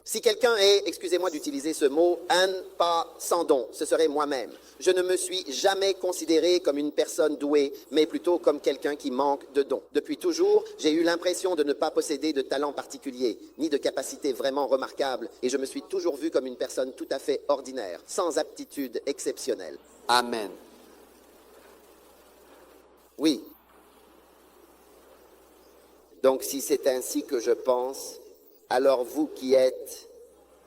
Si quelqu'un est, excusez-moi d'utiliser ce mot, un pas sans don, ce serait moi-même. Je ne me suis jamais considéré comme une personne douée, mais plutôt comme quelqu'un qui manque de dons. Depuis toujours, j'ai eu l'impression de ne pas posséder de talent particulier, ni de capacité vraiment remarquable, et je me suis toujours vu comme une personne tout à fait ordinaire, sans aptitude exceptionnelle. Amen. Oui. Donc si c'est ainsi que je pense, alors vous qui êtes,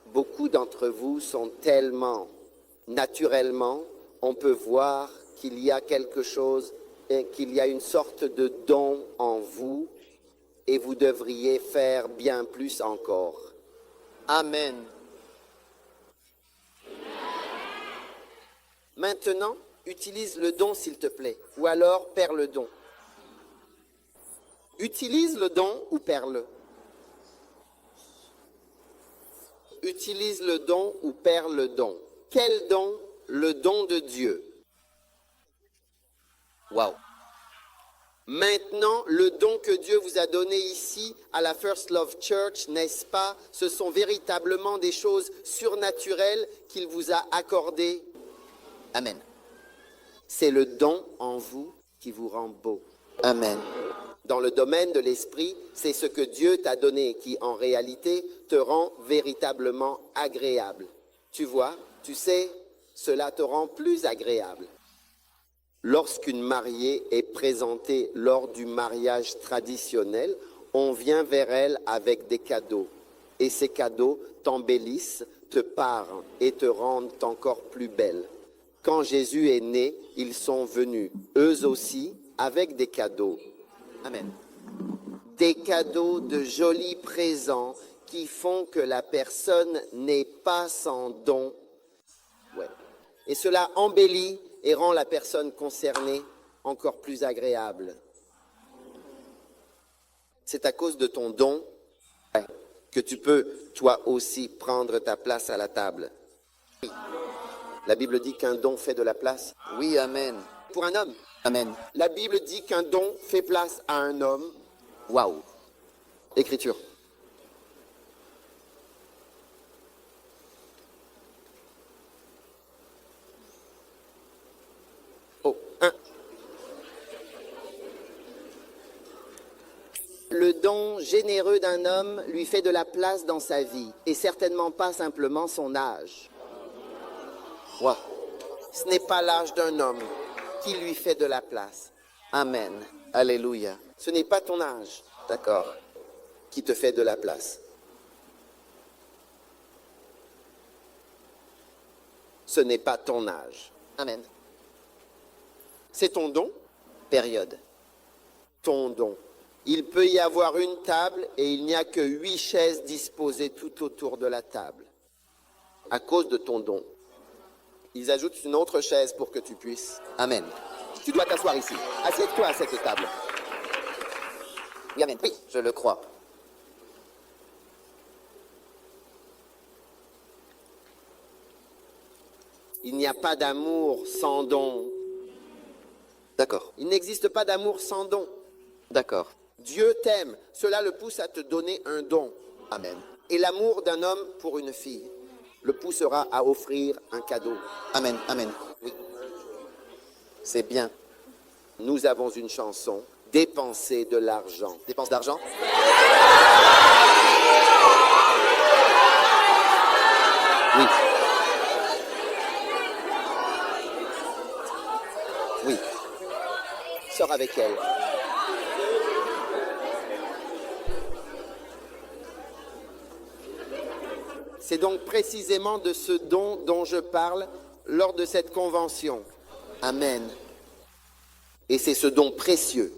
beaucoup d'entre vous sont tellement, naturellement, on peut voir qu'il y a quelque chose, qu'il y a une sorte de don en vous et vous devriez faire bien plus encore. Amen. Maintenant, utilise le don s'il te plaît, ou alors perds le don. Utilise le don ou perds-le. Utilise le don ou perds le don. Quel don? Le don de Dieu. Wow. Maintenant, le don que Dieu vous a donné ici à la First Love Church, n'est-ce pas? Ce sont véritablement des choses surnaturelles qu'il vous a accordées. Amen. C'est le don en vous qui vous rend beau. Amen. Dans le domaine de l'esprit, c'est ce que Dieu t'a donné qui, en réalité, te rend véritablement agréable. Tu vois, tu sais, cela te rend plus agréable. Lorsqu'une mariée est présentée lors du mariage traditionnel, on vient vers elle avec des cadeaux. Et ces cadeaux t'embellissent, te parent et te rendent encore plus belle. Quand Jésus est né, ils sont venus, eux aussi, avec des cadeaux. Amen. Des cadeaux de jolis présents qui font que la personne n'est pas sans don. Ouais. Et cela embellit et rend la personne concernée encore plus agréable. C'est à cause de ton don que tu peux, toi aussi, prendre ta place à la table. La Bible dit qu'un don fait de la place. Oui, amen. Pour un homme. Amen. La Bible dit qu'un don fait place à un homme. Waouh. Écriture. Oh, 1. Le don généreux d'un homme lui fait de la place dans sa vie, et certainement pas simplement son âge. Waouh. Ce n'est pas l'âge d'un homme qui lui fait de la place. Amen. Alléluia. Ce n'est pas ton âge, d'accord, qui te fait de la place. Ce n'est pas ton âge. Amen. C'est ton don, Période. ton don. Il peut y avoir une table et il n'y a que 8 chaises disposées tout autour de la table. À cause de ton don. Ils ajoutent une autre chaise pour que tu puisses. Amen. Tu dois t'asseoir ici. Assieds-toi à cette table. Oui, amen. Oui, je le crois. Il n'y a pas d'amour sans don. D'accord. Il n'existe pas d'amour sans don. D'accord. Dieu t'aime. Cela le pousse à te donner un don. Amen. Et l'amour d'un homme pour une fille le poussera à offrir un cadeau. Amen. Amen. Oui. C'est bien. Nous avons une chanson, dépenser de l'argent. Dépense d'argent? Oui. Oui. Sors avec elle. C'est donc précisément de ce don dont je parle lors de cette convention. Amen. Et c'est ce don précieux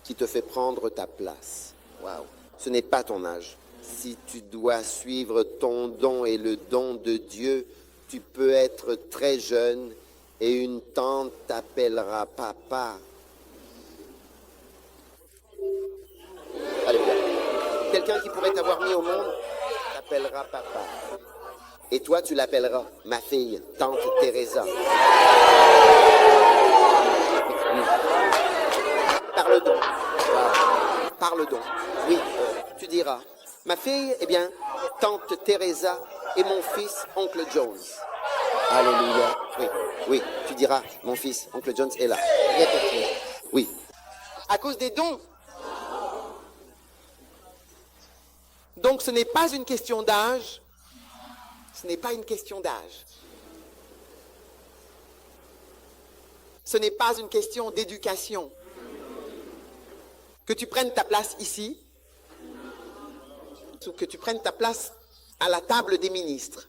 qui te fait prendre ta place. Waouh. Ce n'est pas ton âge. Si tu dois suivre ton don et le don de Dieu, tu peux être très jeune et une tante t'appellera papa. Alléluia. Quelqu'un qui pourrait t'avoir mis au monde t'appellera papa. Et toi, tu l'appelleras ma fille, tante Teresa. Par le don. Par le don. Oui, tu diras, Ma fille, eh bien, tante Teresa et mon fils, oncle Jones. Alléluia. Oui, oui, tu diras, mon fils, oncle Jones est là. Répétez. Oui. À cause des dons. Donc ce n'est pas une question d'âge. Ce n'est pas une question d'âge. Ce n'est pas une question d'éducation. Que tu prennes ta place ici, ou que tu prennes ta place à la table des ministres.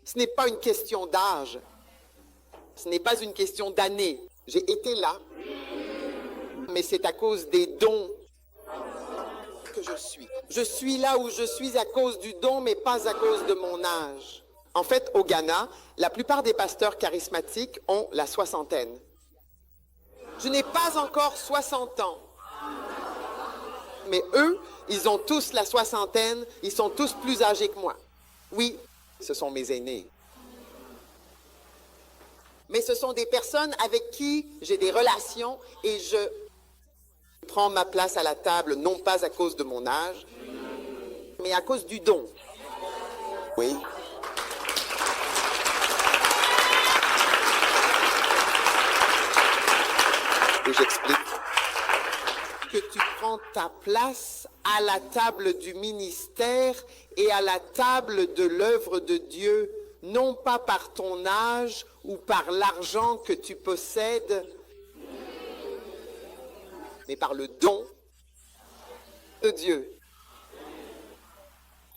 Ce n'est pas une question d'âge. Ce n'est pas une question d'année. J'ai été là, mais c'est à cause des dons que je suis. Je suis là où je suis à cause du don, mais pas à cause de mon âge. En fait, au Ghana, la plupart des pasteurs charismatiques ont la soixantaine. Je n'ai pas encore 60 ans. Mais eux, ils ont tous la soixantaine, ils sont tous plus âgés que moi. Oui, ce sont mes aînés. Mais ce sont des personnes avec qui j'ai des relations et je prends ma place à la table, non pas à cause de mon âge, mais à cause du don. Oui. Et j'explique que tu prends ta place à la table du ministère et à la table de l'œuvre de Dieu, non pas par ton âge ou par l'argent que tu possèdes, mais par le don de Dieu.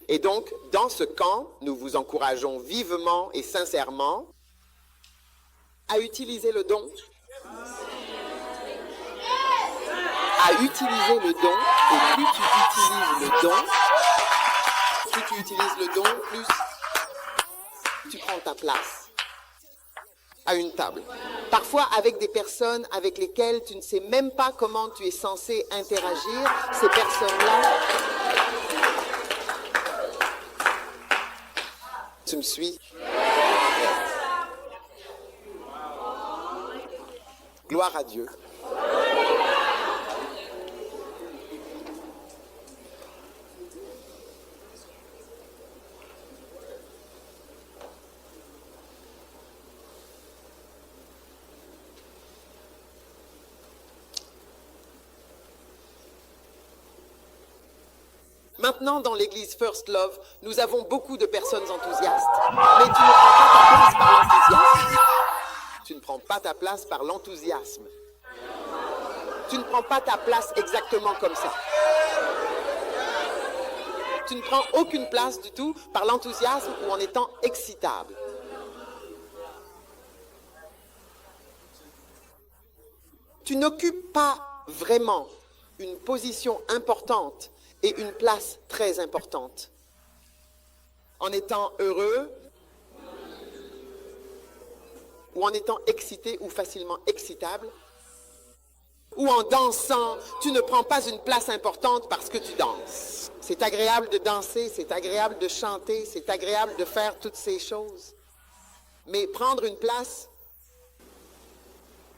Et donc, dans ce camp, nous vous encourageons vivement et sincèrement à utiliser le don. À utiliser le don, et plus tu utilises le don, plus tu prends ta place à une table. Parfois avec des personnes avec lesquelles tu ne sais même pas comment tu es censé interagir, ces personnes-là... Tu me suis? Gloire à Dieu. Maintenant, dans l'église First Love, nous avons beaucoup de personnes enthousiastes, mais tu ne prends pas ta place par l'enthousiasme. Tu ne prends pas ta place par l'enthousiasme. Tu ne prends pas ta place exactement comme ça. Tu ne prends aucune place du tout par l'enthousiasme ou en étant excitable. Tu n'occupes pas vraiment une position importante et une place très importante. En étant heureux, ou en étant excité ou facilement excitable, ou en dansant, tu ne prends pas une place importante parce que tu danses. C'est agréable de danser, c'est agréable de chanter, c'est agréable de faire toutes ces choses. Mais prendre une place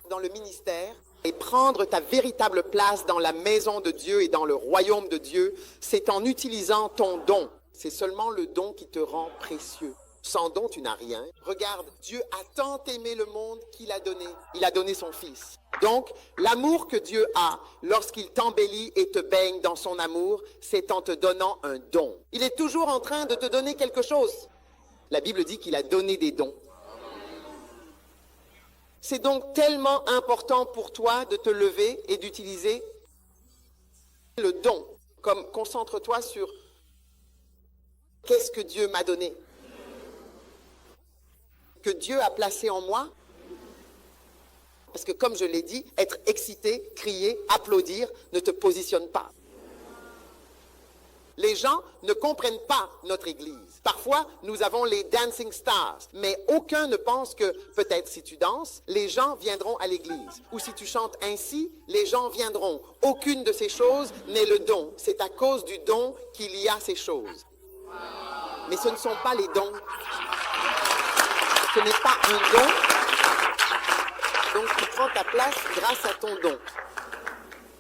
dans le ministère, et prendre ta véritable place dans la maison de Dieu et dans le royaume de Dieu, c'est en utilisant ton don. C'est seulement le don qui te rend précieux. Sans don, tu n'as rien. Regarde, Dieu a tant aimé le monde qu'il a donné. Il a donné son Fils. Donc, l'amour que Dieu a lorsqu'il t'embellit et te baigne dans son amour, c'est en te donnant un don. Il est toujours en train de te donner quelque chose. La Bible dit qu'il a donné des dons. C'est donc tellement important pour toi de te lever et d'utiliser le don. Comme concentre-toi sur qu'est-ce que Dieu m'a donné, que Dieu a placé en moi. Parce que comme je l'ai dit, être excité, crier, applaudir ne te positionne pas. Les gens ne comprennent pas notre Église. Parfois, nous avons les dancing stars, mais aucun ne pense que peut-être si tu danses, les gens viendront à l'Église. Ou si tu chantes ainsi, les gens viendront. Aucune de ces choses n'est le don. C'est à cause du don qu'il y a ces choses. Mais ce ne sont pas les dons. Ce n'est pas un don. Donc tu prends ta place grâce à ton don.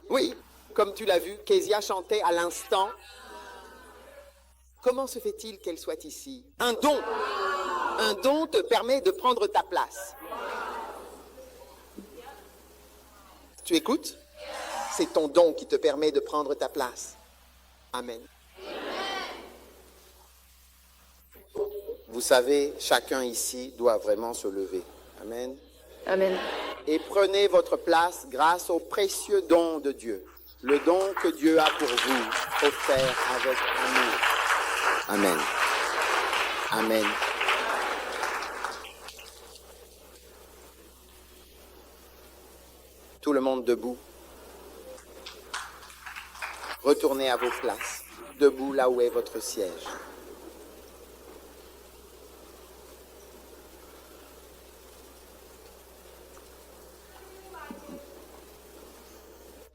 Oui. comme tu l'as vu, Kezia chantait à l'instant. Comment se fait-il qu'elle soit ici? Un don. Un don te permet de prendre ta place. Tu écoutes? C'est ton don qui te permet de prendre ta place. Amen. Vous savez, chacun ici doit vraiment se lever. Amen. Amen. Et prenez votre place grâce au précieux don de Dieu. Le don que Dieu a pour vous, offert avec amour. Amen. Amen. Tout le monde debout. Retournez à vos places, debout là où est votre siège.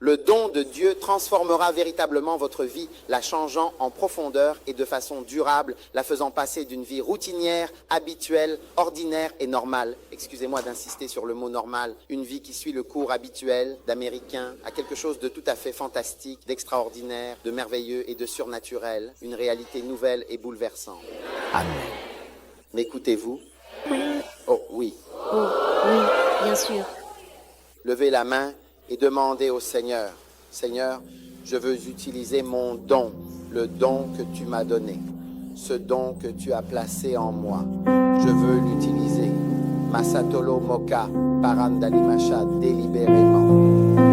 Le don de Dieu transformera véritablement votre vie, la changeant en profondeur et de façon durable, la faisant passer d'une vie routinière, habituelle, ordinaire et normale. Excusez-moi d'insister sur le mot normal. Une vie qui suit le cours habituel d'Américain à quelque chose de tout à fait fantastique, d'extraordinaire, de merveilleux et de surnaturel. Une réalité nouvelle et bouleversante. Amen. M'écoutez-vous? Oui. Oh oui. Oh, oui, bien sûr. Levez la main et demandez au Seigneur, Seigneur, je veux utiliser mon don, le don que tu m'as donné, ce don que tu as placé en moi. Je veux l'utiliser. Masatolo Moka, Parandalimasha, délibérément.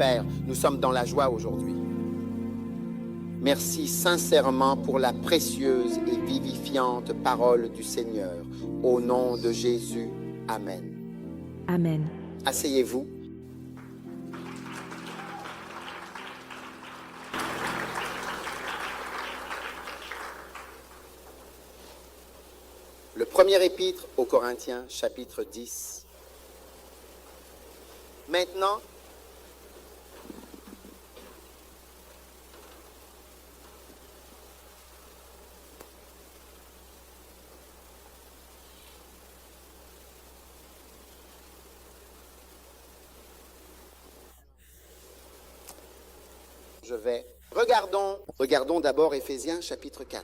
Père, nous sommes dans la joie aujourd'hui. Merci sincèrement pour la précieuse et vivifiante parole du Seigneur. Au nom de Jésus, Amen. Amen. Asseyez-vous. Le premier épître aux Corinthiens, chapitre 10. Maintenant, Regardons d'abord Éphésiens chapitre 4.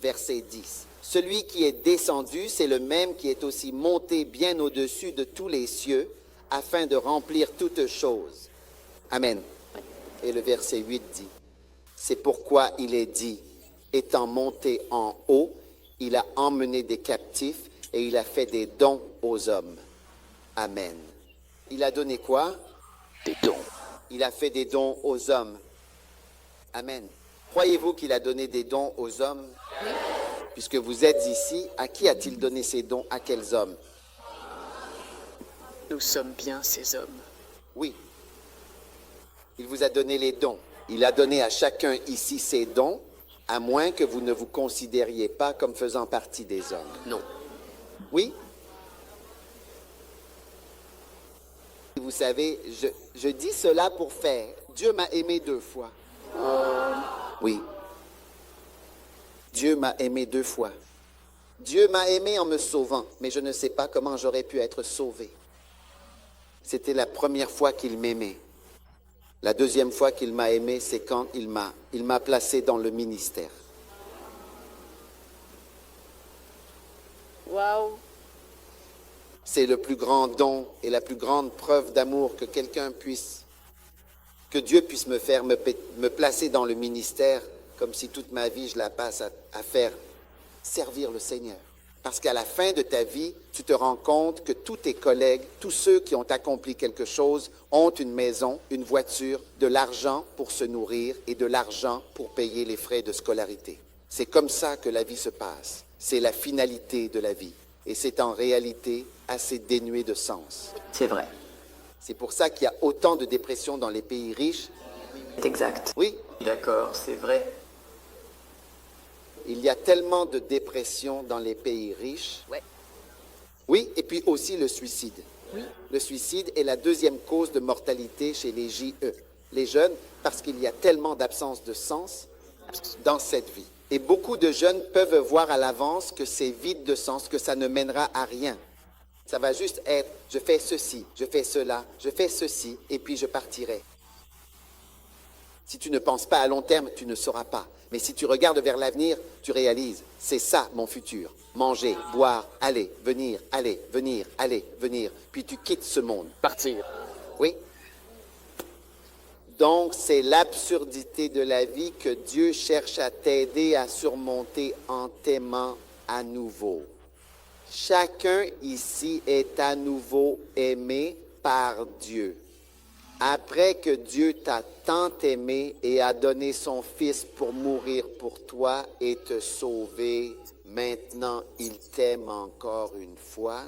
Verset 10. Celui qui est descendu, c'est le même qui est aussi monté bien au-dessus de tous les cieux, afin de remplir toutes choses. Amen. Et le verset 8 dit, c'est pourquoi il est dit, étant monté en haut, il a emmené des captifs et il a fait des dons aux hommes. Amen. Il a donné quoi? Des dons. Il a fait des dons aux hommes. Amen. Croyez-vous qu'il a donné des dons aux hommes? Oui. Puisque vous êtes ici, à qui a-t-il donné ces dons? À quels hommes? Nous sommes bien ces hommes. Oui. Il vous a donné les dons. Il a donné à chacun ici ses dons, à moins que vous ne vous considériez pas comme faisant partie des hommes. Non. Oui? Vous savez, je dis cela pour faire. Dieu m'a aimé 2 fois. Oui. Dieu m'a aimé 2 fois. Dieu m'a aimé en me sauvant, mais je ne sais pas comment j'aurais pu être sauvé. C'était la première fois qu'il m'aimait. La deuxième fois qu'il m'a aimé, c'est quand il m'a placé dans le ministère. Waouh! C'est le plus grand don et la plus grande preuve d'amour que Dieu puisse me faire, me placer dans le ministère, comme si toute ma vie je la passe à faire servir le Seigneur. Parce qu'à la fin de ta vie, tu te rends compte que tous tes collègues, tous ceux qui ont accompli quelque chose, ont une maison, une voiture, de l'argent pour se nourrir et de l'argent pour payer les frais de scolarité. C'est comme ça que la vie se passe. C'est la finalité de la vie. Et c'est en réalité assez dénué de sens. C'est vrai. C'est pour ça qu'il y a autant de dépression dans les pays riches. C'est exact. Oui, D'accord, c'est vrai. il y a tellement de dépression dans les pays riches. Ouais. Oui, et puis aussi le suicide. Oui. Le suicide est la deuxième cause de mortalité chez les JE, les jeunes, parce qu'il y a tellement d'absence de sens dans cette vie. Et beaucoup de jeunes peuvent voir à l'avance que c'est vide de sens, que ça ne mènera à rien. Ça va juste être, je fais ceci, je fais cela, je fais ceci, et puis je partirai. Si tu ne penses pas à long terme, tu ne sauras pas. Mais si tu regardes vers l'avenir, tu réalises, c'est ça mon futur. Manger, boire, aller, venir, aller, venir, aller, venir. Puis tu quittes ce monde. Partir. Oui. Donc, c'est l'absurdité de la vie que Dieu cherche à t'aider à surmonter en t'aimant à nouveau. Chacun ici est à nouveau aimé par Dieu. Après que Dieu t'a tant aimé et a donné son Fils pour mourir pour toi et te sauver, maintenant il t'aime encore une fois.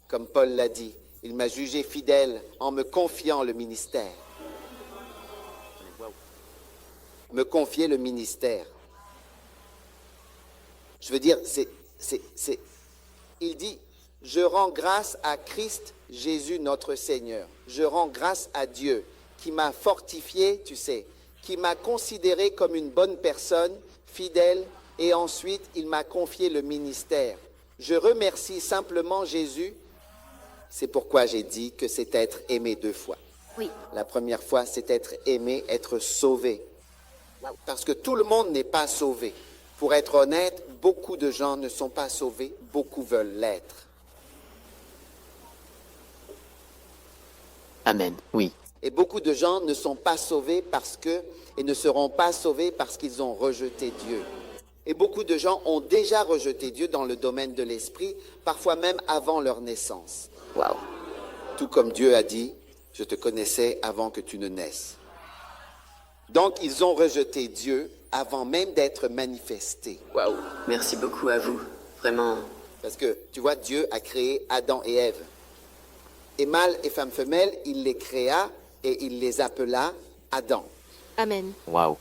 Comme Paul l'a dit, il m'a jugé fidèle en me confiant le ministère. Me confier le ministère. Je veux dire, il dit, je rends grâce à Christ Jésus notre Seigneur. Je rends grâce à Dieu qui m'a fortifié, tu sais, qui m'a considéré comme une bonne personne, fidèle, et ensuite il m'a confié le ministère. Je remercie simplement Jésus. C'est pourquoi j'ai dit que c'est être aimé 2 fois. Oui. La première fois, c'est être aimé, être sauvé. Parce que tout le monde n'est pas sauvé. Pour être honnête, beaucoup de gens ne sont pas sauvés, beaucoup veulent l'être. Amen. Oui. Et beaucoup de gens ne sont pas sauvés et ne seront pas sauvés parce qu'ils ont rejeté Dieu. Et beaucoup de gens ont déjà rejeté Dieu dans le domaine de l'esprit, parfois même avant leur naissance. Waouh. Tout comme Dieu a dit, je te connaissais avant que tu ne naisses. Donc, ils ont rejeté Dieu avant même d'être manifestés. Waouh. Merci beaucoup à vous. Vraiment. Parce que, tu vois, Dieu a créé Adam et Ève. Et mâle et femme femelle, il les créa et il les appela Adam. Amen. Waouh.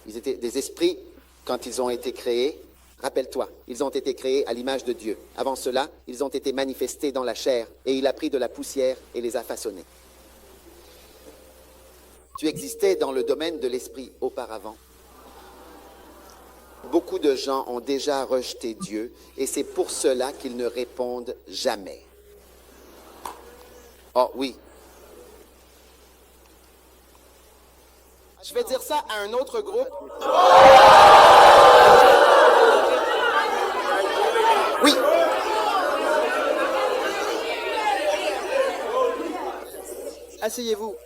Ils étaient des esprits quand ils ont été créés. Rappelle-toi, ils ont été créés à l'image de Dieu. Avant cela, ils ont été manifestés dans la chair et il a pris de la poussière et les a façonnés. Tu existais dans le domaine de l'esprit auparavant. Beaucoup de gens ont déjà rejeté Dieu et c'est pour cela qu'ils ne répondent jamais. Oh oui. Je vais dire ça à un autre groupe. Oui. Asseyez-vous.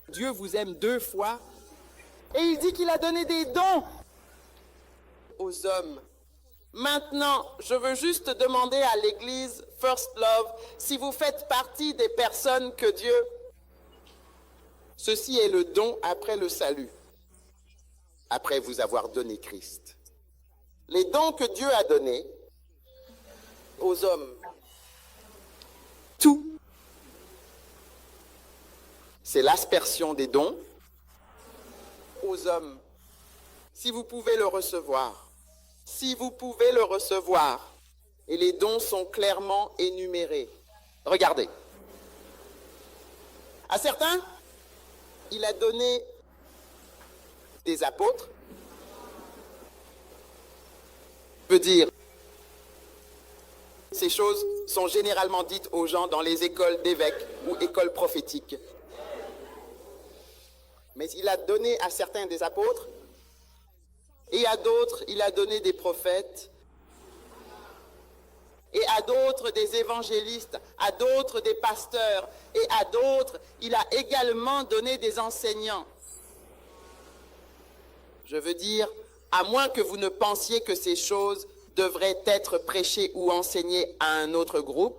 Dieu vous aime 2 fois et il dit qu'il a donné des dons aux hommes. Maintenant, je veux juste demander à l'église First Love si vous faites partie des personnes que Dieu... Ceci est le don après le salut, Après vous avoir donné Christ. les dons que Dieu a donnés aux hommes. Tout. C'est l'aspersion des dons aux hommes. Si vous pouvez le recevoir, si vous pouvez le recevoir, et les dons sont clairement énumérés. Regardez. À certains, il a donné des apôtres. Je veux dire, ces choses sont généralement dites aux gens dans les écoles d'évêques ou écoles prophétiques. Mais il a donné à certains des apôtres, et à d'autres, il a donné des prophètes, et à d'autres des évangélistes, à d'autres des pasteurs, et à d'autres, il a également donné des enseignants. Je veux dire, à moins que vous ne pensiez que ces choses devraient être prêchées ou enseignées à un autre groupe.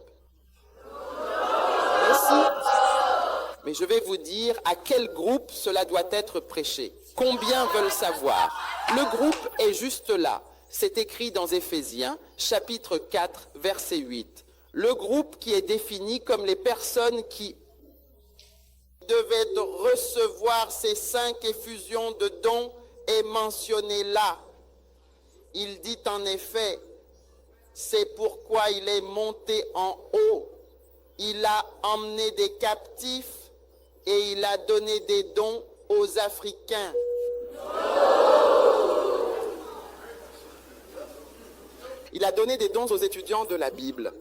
Mais je vais vous dire à quel groupe cela doit être prêché. Combien veulent savoir? Le groupe est juste là. C'est écrit dans Éphésiens, chapitre 4, verset 8. Le groupe qui est défini comme les personnes qui devaient recevoir ces 5 effusions de dons est mentionné là. Il dit en effet, c'est pourquoi il est monté en haut. Il a emmené des captifs et il a donné des dons aux Africains. Il a donné des dons aux étudiants de la Bible.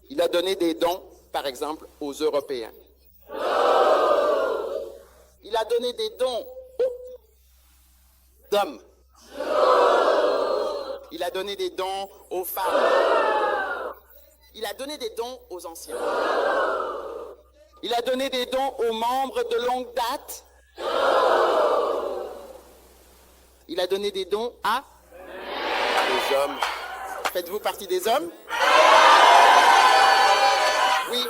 Il a donné des dons, par exemple, aux Européens. Il a donné des dons aux hommes. Il a donné des dons aux femmes. Il a donné des dons aux anciens. Il a donné des dons aux membres de longue date. Il a donné des dons à les hommes. Faites-vous partie des hommes? Oui.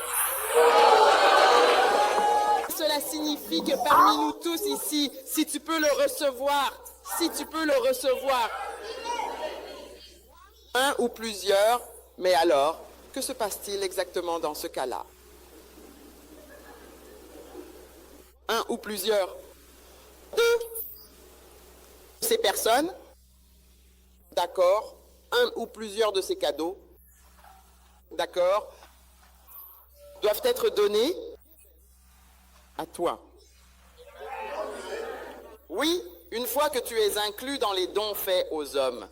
Cela signifie que parmi nous tous ici, si tu peux le recevoir, un ou plusieurs, mais alors, que se passe-t-il exactement dans ce cas-là? Un ou plusieurs, 2. Ces personnes, d'accord, un ou plusieurs de ces cadeaux, d'accord, doivent être donnés à toi. Oui, une fois que tu es inclus dans les dons faits aux hommes.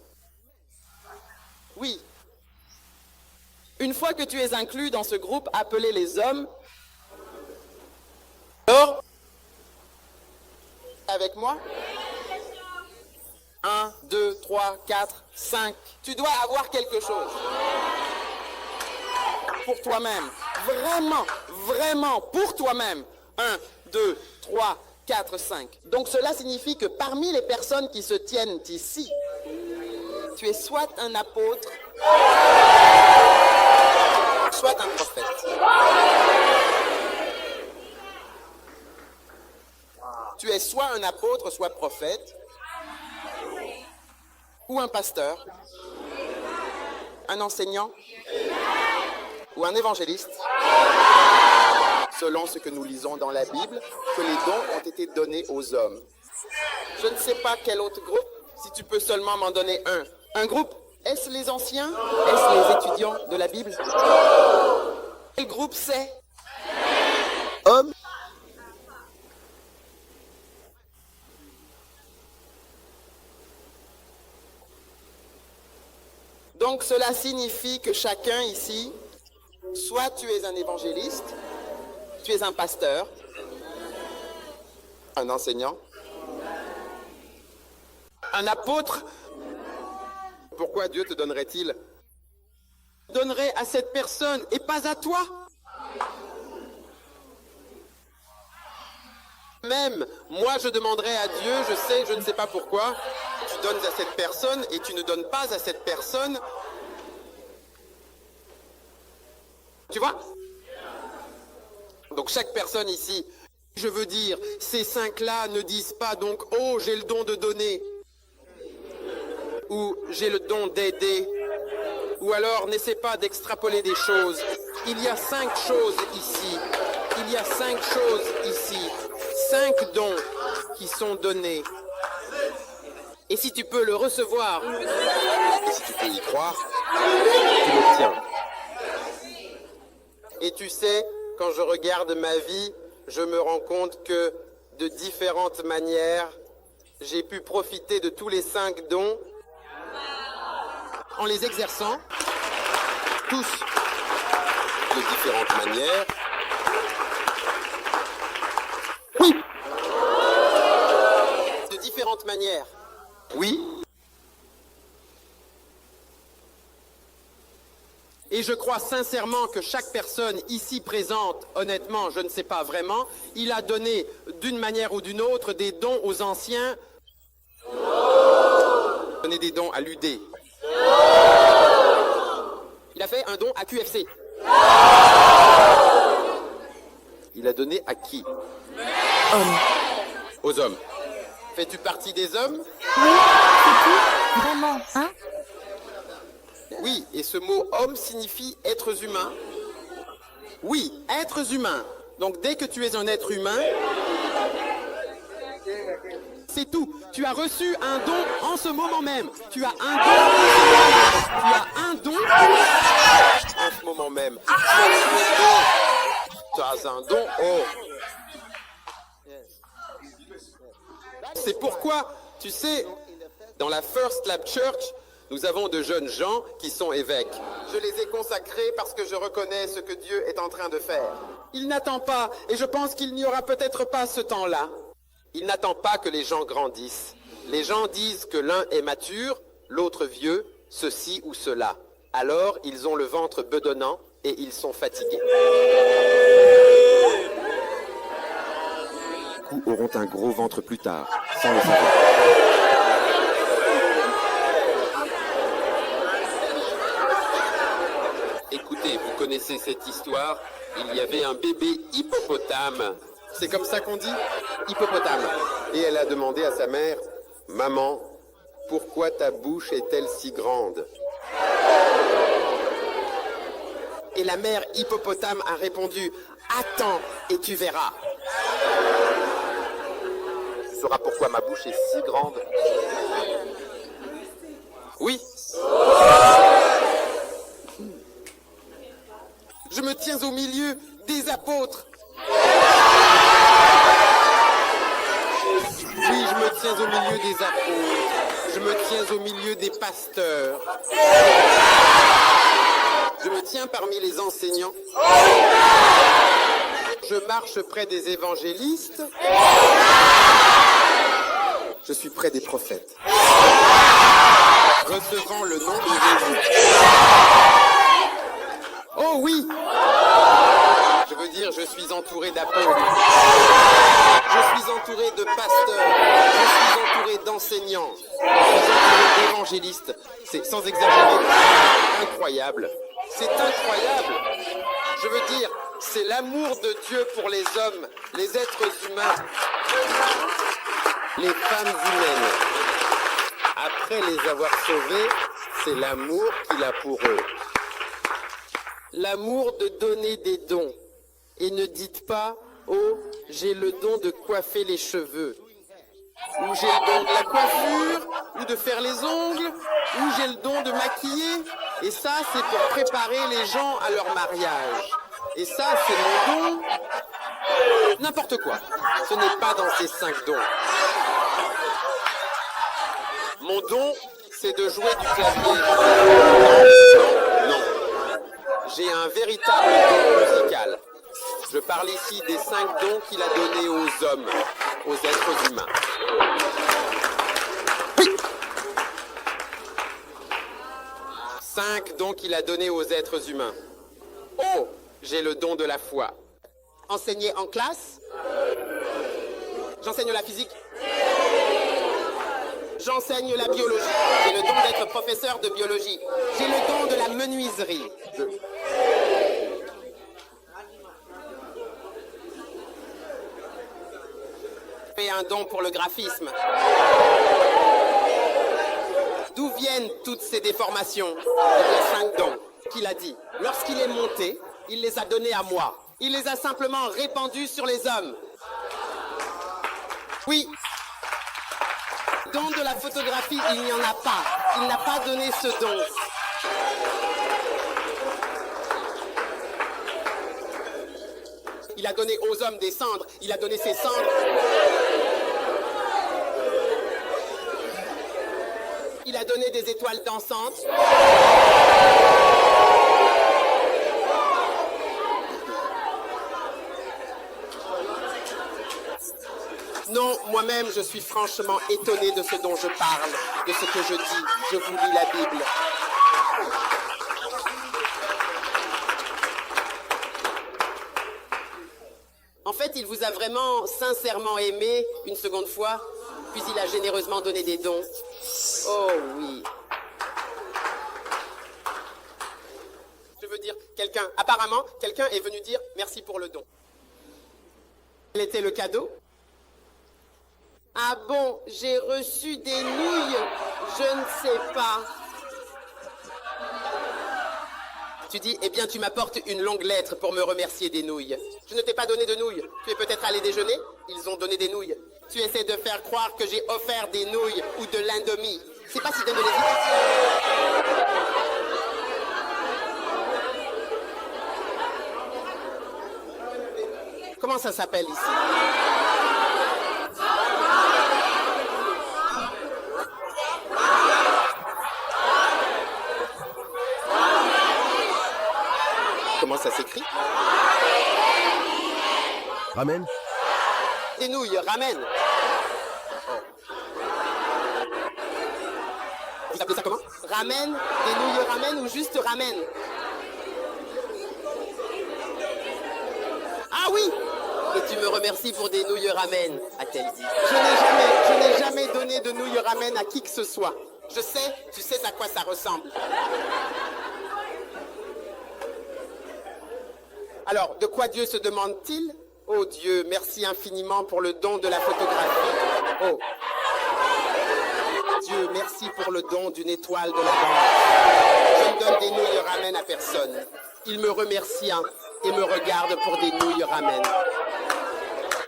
Oui. Une fois que tu es inclus dans ce groupe appelé les hommes, alors, avec moi? 1, 2, 3, 4, 5. Tu dois avoir quelque chose. Pour toi-même. Vraiment, vraiment, pour toi-même. 1, 2, 3, 4, 5. Donc cela signifie que parmi les personnes qui se tiennent ici, tu es soit un apôtre, soit un prophète. Tu es soit un apôtre, soit prophète, ou un pasteur, un enseignant, ou un évangéliste, selon ce que nous lisons dans la Bible, que les dons ont été donnés aux hommes. Je ne sais pas quel autre groupe, si tu peux seulement m'en donner un. Un groupe, est-ce les anciens? Est-ce les étudiants de la Bible? Quel groupe c'est? Hommes? Donc cela signifie que chacun ici, soit tu es un évangéliste, tu es un pasteur, un enseignant, un apôtre. Pourquoi Dieu te donnerait-il? Donnerait à cette personne et pas à toi. Même moi je demanderais à Dieu, je ne sais pas pourquoi, tu donnes à cette personne et tu ne donnes pas à cette personne. Tu vois? Donc chaque personne ici, je veux dire, ces 5-là ne disent pas donc « Oh, j'ai le don de donner » ou « J'ai le don d'aider » ou alors n'essaie pas d'extrapoler des choses. Il y a 5 choses ici. Il y a 5 choses ici. 5 dons qui sont donnés. Et si tu peux le recevoir, et si tu peux y croire, tu l'obtiens. Et tu sais, quand je regarde ma vie, je me rends compte que de différentes manières, j'ai pu profiter de tous les 5 dons en les exerçant, tous de différentes manières. Oui, de différentes manières. Oui. Et je crois sincèrement que chaque personne ici présente, honnêtement, je ne sais pas vraiment, il a donné d'une manière ou d'une autre des dons aux anciens. Donné des dons à l'UD. Il a fait un don à QFC. Il a donné à qui? Homme. Aux hommes. Fais-tu partie des hommes? Oui, c'est tout. Vraiment, hein? Oui, et ce mot homme signifie êtres humains. Oui, êtres humains. Donc dès que tu es un être humain, c'est tout. Tu as reçu un don en ce moment même. Tu as un don. Tu as un don en ce moment même. Tu as un don. Oh. C'est pourquoi, tu sais, dans la First Lab Church, nous avons de jeunes gens qui sont évêques. Je les ai consacrés parce que je reconnais ce que Dieu est en train de faire. Il n'attend pas, et je pense qu'il n'y aura peut-être pas ce temps-là. Il n'attend pas que les gens grandissent. Les gens disent que l'un est mature, l'autre vieux, ceci ou cela. Alors, ils ont le ventre bedonnant et ils sont fatigués. Beaucoup auront un gros ventre plus tard, sans le savoir. Écoutez, vous connaissez cette histoire, il y avait un bébé hippopotame. C'est comme ça qu'on dit? Hippopotame. Et elle a demandé à sa mère, « Maman, pourquoi ta bouche est-elle si grande ?» Et la mère hippopotame a répondu, « Attends et tu verras. » Tu sauras pourquoi ma bouche est si grande. Oui. Je me tiens au milieu des apôtres. Oui, je me tiens au milieu des apôtres. Je me tiens au milieu des pasteurs. Je me tiens parmi les enseignants. Je marche près des évangélistes. Je suis près des prophètes. recevant le nom de Jésus. Oh oui! Je veux dire, je suis entouré d'apôtres. Je suis entouré de pasteurs. Je suis entouré d'enseignants. Je suis entouré d'évangélistes. C'est sans exagérer incroyable. C'est incroyable. Je veux dire, c'est l'amour de Dieu pour les hommes, les êtres humains, les femmes humaines. Après les avoir sauvés, c'est l'amour qu'il a pour eux. L'amour de donner des dons. Et ne dites pas, oh, j'ai le don de coiffer les cheveux, ou j'ai le don de la coiffure, ou de faire les ongles, ou j'ai le don de maquiller. Et ça, c'est pour préparer les gens à leur mariage. Et ça, c'est mon don. N'importe quoi. Ce n'est pas dans ces 5 dons. Mon don, c'est de jouer du clavier. Non. J'ai un véritable don musical. Je parle ici des 5 dons qu'il a donnés aux hommes, aux êtres humains. Oui. 5 dons qu'il a donnés aux êtres humains. Oh, j'ai le don de la foi. Enseigner en classe? J'enseigne la physique? J'enseigne la biologie. J'ai le don d'être professeur de biologie. J'ai le don de la menuiserie. J'ai un don pour le graphisme. D'où viennent toutes ces déformations? Les 5 dons qu'il a dit. Lorsqu'il est monté, il les a donnés à moi. Il les a simplement répandus sur les hommes. Oui. Don de la photographie, il n'y en a pas. Il n'a pas donné ce don. Il a donné aux hommes des cendres. Il a donné ses cendres. Il a donné des étoiles dansantes. Non, moi-même, je suis franchement étonné de ce dont je parle, de ce que je dis. Je vous lis la Bible. En fait, il vous a vraiment sincèrement aimé une seconde fois, puis il a généreusement donné des dons. Oh oui. Je veux dire, apparemment, quelqu'un est venu dire merci pour le don. Quel était le cadeau? Ah bon, j'ai reçu des nouilles, je ne sais pas. Tu dis, eh bien tu m'apportes une longue lettre pour me remercier des nouilles. Je ne t'ai pas donné de nouilles. Tu es peut-être allé déjeuner? Ils ont donné des nouilles. Tu essaies de faire croire que j'ai offert des nouilles ou de l'indomie. C'est pas si dingue de les dire. Comment ça s'appelle ici? Comment ça s'écrit? Ramen. Des nouilles, ramen. Vous appelez ça comment? Ramen? Des nouilles ramen ou juste ramen? Ah oui! Et tu me remercies pour des nouilles ramen, a-t-elle dit. Je n'ai jamais donné de nouilles ramen à qui que ce soit. Je sais, tu sais à quoi ça ressemble. Alors, de quoi Dieu se demande-t-il? Oh Dieu, merci infiniment pour le don de la photographie. Oh. Dieu, merci pour le don d'une étoile de la bande. Je ne donne des nouilles ramen à personne. Il me remercie et me regarde pour des nouilles ramen.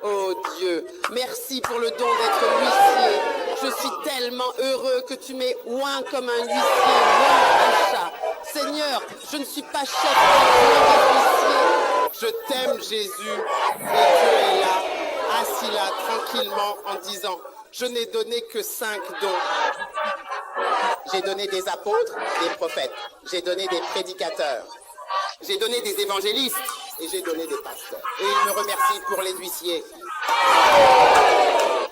Oh Dieu, merci pour le don d'être huissier. Je suis tellement heureux que tu m'aies oint comme un huissier, oint un chat. Seigneur, je ne suis pas chef de huissier. Je t'aime Jésus, mais Dieu est là, assis là, tranquillement, en disant, je n'ai donné que 5 dons. J'ai donné des apôtres, des prophètes. J'ai donné des prédicateurs. J'ai donné des évangélistes. Et j'ai donné des pasteurs. Et il me remercie pour les huissiers.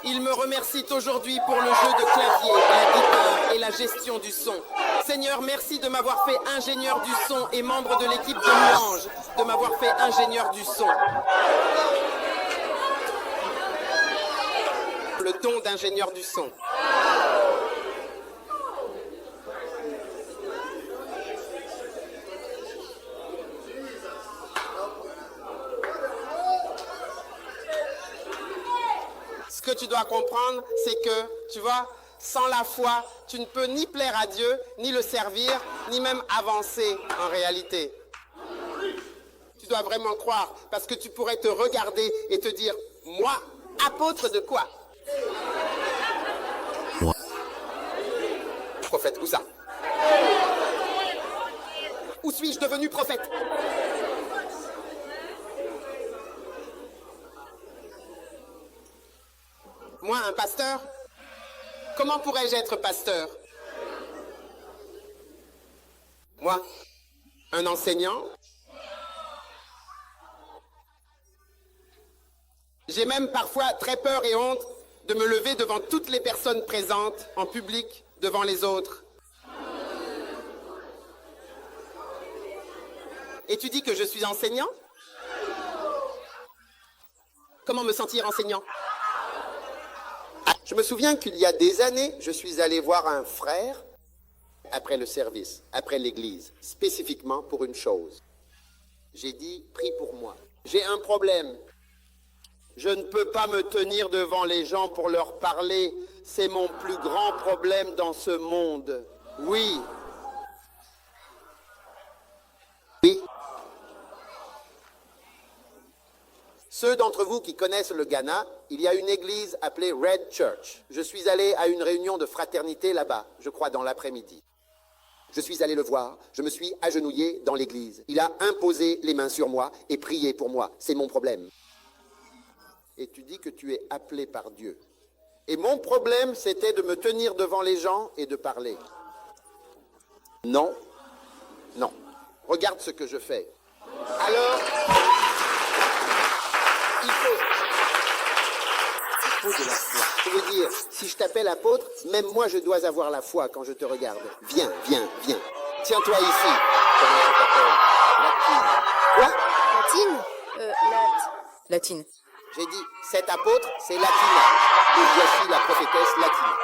Ils me remercient aujourd'hui pour le jeu de clavier, la guitare et la gestion du son. Seigneur, merci de m'avoir fait ingénieur du son et membre de l'équipe de louange, de m'avoir fait ingénieur du son. Le don d'ingénieur du son. Ce que tu dois comprendre, c'est que, tu vois, sans la foi, tu ne peux ni plaire à Dieu, ni le servir, ni même avancer en réalité. Tu dois vraiment croire, parce que tu pourrais te regarder et te dire, moi, apôtre de quoi? Prophète, où ça? Où suis-je devenu prophète? Moi, un pasteur? Comment pourrais-je être pasteur? Moi, un enseignant? J'ai même parfois très peur et honte de me lever devant toutes les personnes présentes, en public, devant les autres. Et tu dis que je suis enseignant? Comment me sentir enseignant? Je me souviens qu'il y a des années, je suis allé voir un frère après le service, après l'église, spécifiquement pour une chose. J'ai dit, prie pour moi. J'ai un problème. Je ne peux pas me tenir devant les gens pour leur parler. C'est mon plus grand problème dans ce monde. Oui. Oui. Ceux d'entre vous qui connaissent le Ghana, il y a une église appelée Red Church. Je suis allé à une réunion de fraternité là-bas, je crois dans l'après-midi. Je suis allé le voir, je me suis agenouillé dans l'église. Il a imposé les mains sur moi et prié pour moi. C'est mon problème. Et tu dis que tu es appelé par Dieu. Et mon problème, c'était de me tenir devant les gens et de parler. Non, non. Regarde ce que je fais. Alors, il faut de la foi. Je veux dire, si je t'appelle apôtre, même moi je dois avoir la foi quand je te regarde. Viens, viens, viens. Tiens-toi ici. Comment tu t'appelles? Latine. Quoi? Latine? Latine. J'ai dit, cet apôtre, c'est Latina. Et voici la prophétesse Latina.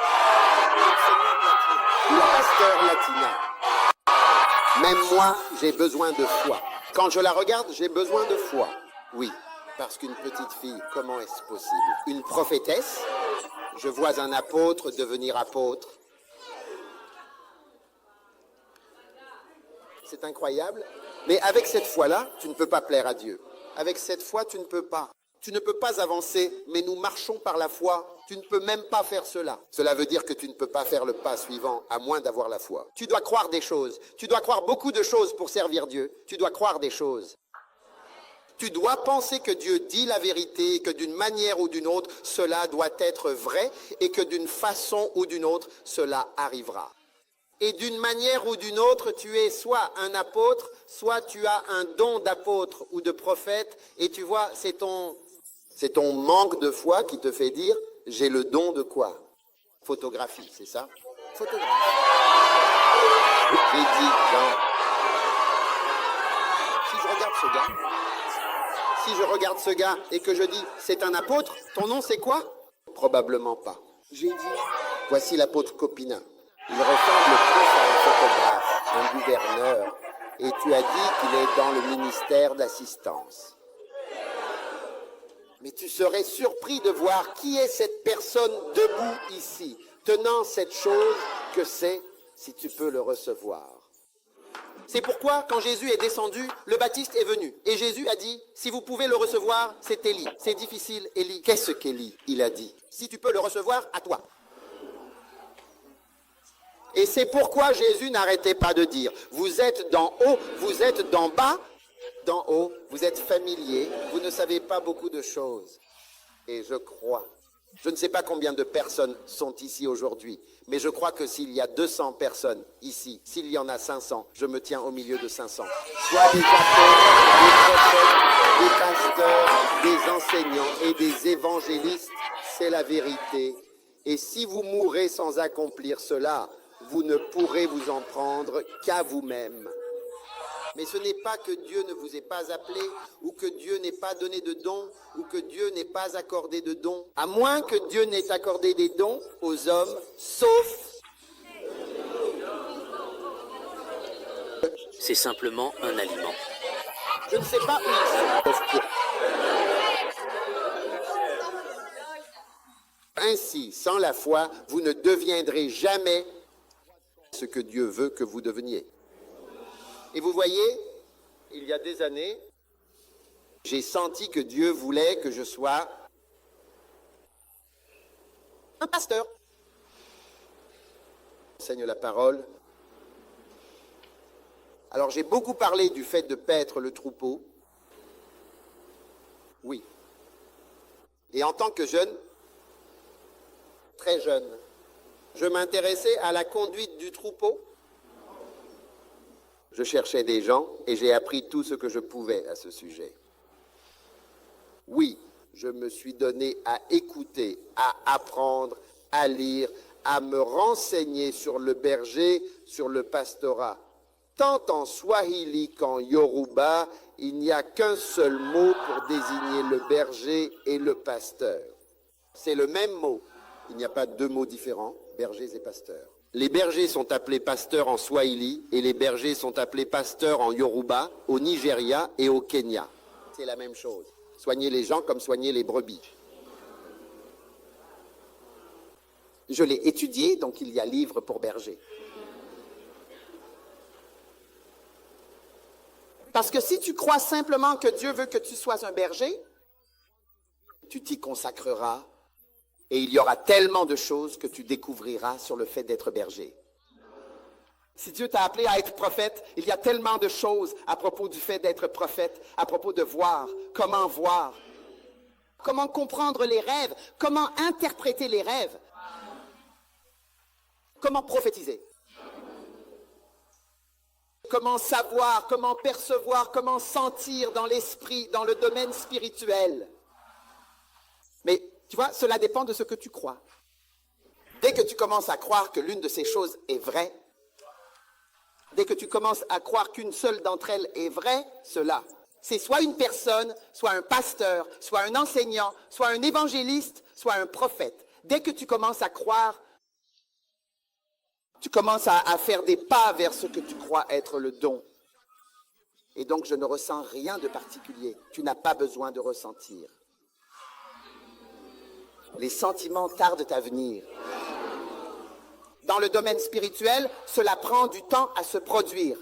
Le pasteur Latina. Même moi, j'ai besoin de foi. Quand je la regarde, j'ai besoin de foi. Oui, parce qu'une petite fille, comment est-ce possible? Une prophétesse? Je vois un apôtre devenir apôtre. C'est incroyable. Mais avec cette foi-là, tu ne peux pas plaire à Dieu. Avec cette foi, tu ne peux pas. Tu ne peux pas avancer, mais nous marchons par la foi. Tu ne peux même pas faire cela. Cela veut dire que tu ne peux pas faire le pas suivant, à moins d'avoir la foi. Tu dois croire des choses. Tu dois croire beaucoup de choses pour servir Dieu. Tu dois croire des choses. Tu dois penser que Dieu dit la vérité, que d'une manière ou d'une autre, cela doit être vrai, et que d'une façon ou d'une autre, cela arrivera. Et d'une manière ou d'une autre, tu es soit un apôtre, soit tu as un don d'apôtre ou de prophète, et tu vois, c'est ton manque de foi qui te fait dire, j'ai le don de quoi? Photographie, c'est ça? Photographie. J'ai dit, non. Si je regarde ce gars et que je dis, c'est un apôtre, ton nom c'est quoi? Probablement pas. J'ai dit, voici l'apôtre Copina. Il ressemble plus à un photographe, un gouverneur, et tu as dit qu'il est dans le ministère d'assistance. Mais tu serais surpris de voir qui est cette personne debout ici, tenant cette chose que c'est, si tu peux le recevoir. C'est pourquoi, quand Jésus est descendu, le Baptiste est venu. Et Jésus a dit, si vous pouvez le recevoir, c'est Élie. C'est difficile, Élie. Qu'est-ce qu'Élie? Il a dit, si tu peux le recevoir, à toi. Et c'est pourquoi Jésus n'arrêtait pas de dire, vous êtes d'en haut, vous êtes d'en bas, d'en haut, vous êtes familier, vous ne savez pas beaucoup de choses. Et je crois, je ne sais pas combien de personnes sont ici aujourd'hui, mais je crois que s'il y a 200 personnes ici, s'il y en a 500, je me tiens au milieu de 500. Soit des apôtres, des prophètes, des pasteurs, des enseignants et des évangélistes, c'est la vérité. Et si vous mourrez sans accomplir cela, vous ne pourrez vous en prendre qu'à vous-même. Mais ce n'est pas que Dieu ne vous ait pas appelé, ou que Dieu n'ait pas donné de dons, ou que Dieu n'ait pas accordé de dons. À moins que Dieu n'ait accordé des dons aux hommes, sauf... C'est simplement un aliment. Je ne sais pas où ils sont. Ainsi, sans la foi, vous ne deviendrez jamais ce que Dieu veut que vous deveniez. Et vous voyez, il y a des années, j'ai senti que Dieu voulait que je sois un pasteur. Enseigne la parole. Alors j'ai beaucoup parlé du fait de paître le troupeau. Oui. Et en tant que jeune, très jeune, je m'intéressais à la conduite du troupeau. Je cherchais des gens et j'ai appris tout ce que je pouvais à ce sujet. Oui, je me suis donné à écouter, à apprendre, à lire, à me renseigner sur le berger, sur le pastorat. Tant en Swahili qu'en Yoruba, il n'y a qu'un seul mot pour désigner le berger et le pasteur. C'est le même mot. Il n'y a pas deux mots différents, bergers et pasteurs. Les bergers sont appelés pasteurs en Swahili et les bergers sont appelés pasteurs en Yoruba, au Nigeria et au Kenya. C'est la même chose. Soigner les gens comme soigner les brebis. Je l'ai étudié, donc il y a livre pour berger. Parce que si tu crois simplement que Dieu veut que tu sois un berger, tu t'y consacreras. Et il y aura tellement de choses que tu découvriras sur le fait d'être berger. Si Dieu t'a appelé à être prophète, il y a tellement de choses à propos du fait d'être prophète, à propos de voir, comment comprendre les rêves, comment interpréter les rêves, comment prophétiser, comment savoir, comment percevoir, comment sentir dans l'esprit, dans le domaine spirituel. Mais tu vois, cela dépend de ce que tu crois. Dès que tu commences à croire que l'une de ces choses est vraie, dès que tu commences à croire qu'une seule d'entre elles est vraie, cela, c'est soit une personne, soit un pasteur, soit un enseignant, soit un évangéliste, soit un prophète. Dès que tu commences à croire, tu commences à faire des pas vers ce que tu crois être le don. Et donc, je ne ressens rien de particulier. Tu n'as pas besoin de ressentir. Les sentiments tardent à venir. Dans le domaine spirituel, cela prend du temps à se produire.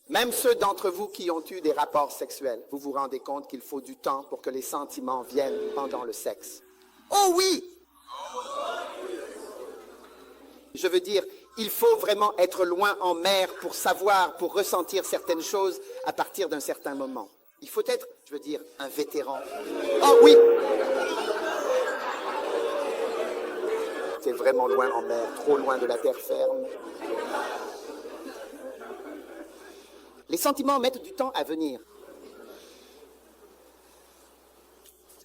Même ceux d'entre vous qui ont eu des rapports sexuels, vous vous rendez compte qu'il faut du temps pour que les sentiments viennent pendant le sexe. Oh oui! Je veux dire, il faut vraiment être loin en mer pour savoir, pour ressentir certaines choses à partir d'un certain moment. Il faut être, je veux dire, un vétéran. Oh oui! C'est vraiment loin en mer, trop loin de la terre ferme. Les sentiments mettent du temps à venir.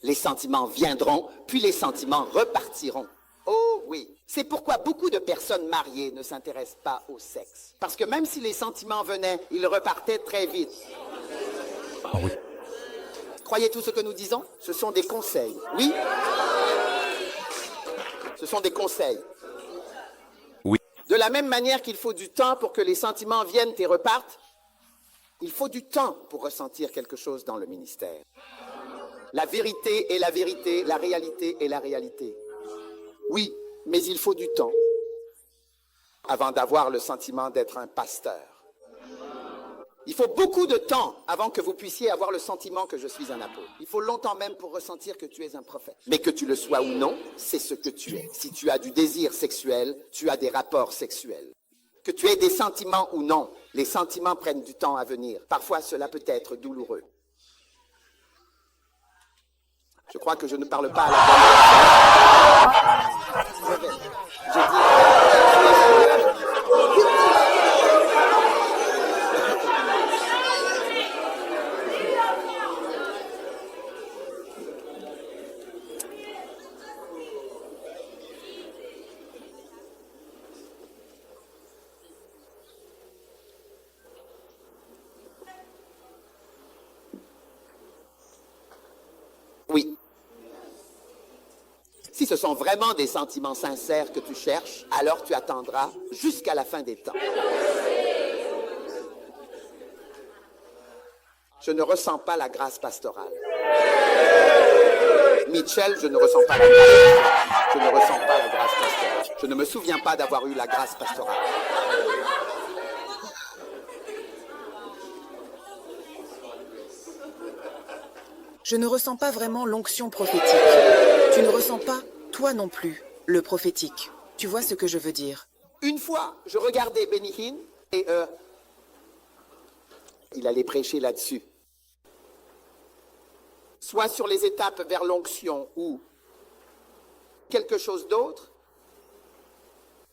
Les sentiments viendront, puis les sentiments repartiront. Oh oui, c'est pourquoi beaucoup de personnes mariées ne s'intéressent pas au sexe. Parce que même si les sentiments venaient, ils repartaient très vite. Ah oui. Croyez tout ce que nous disons? Ce sont des conseils. Oui? Ce sont des conseils. Oui. De la même manière qu'il faut du temps pour que les sentiments viennent et repartent, il faut du temps pour ressentir quelque chose dans le ministère. La vérité est la vérité, la réalité est la réalité. Oui, mais il faut du temps avant d'avoir le sentiment d'être un pasteur. Il faut beaucoup de temps avant que vous puissiez avoir le sentiment que je suis un apôtre. Il faut longtemps même pour ressentir que tu es un prophète. Mais que tu le sois ou non, c'est ce que tu es. Si tu as du désir sexuel, tu as des rapports sexuels. Que tu aies des sentiments ou non, les sentiments prennent du temps à venir. Parfois, cela peut être douloureux. Je crois que je ne parle pas à la bonne personne. J'ai dit... ce sont vraiment des sentiments sincères que tu cherches, alors tu attendras jusqu'à la fin des temps. Je ne ressens pas la grâce pastorale. Mitchell, je ne ressens pas la grâce pastorale. Je ne ressens pas la grâce pastorale. Je ne me souviens pas d'avoir eu la grâce pastorale. Je ne ressens pas vraiment l'onction prophétique. Tu ne ressens pas, toi non plus, le prophétique. Tu vois ce que je veux dire? Une fois, je regardais Benny Hinn et il allait prêcher là-dessus. Soit sur les étapes vers l'onction ou quelque chose d'autre.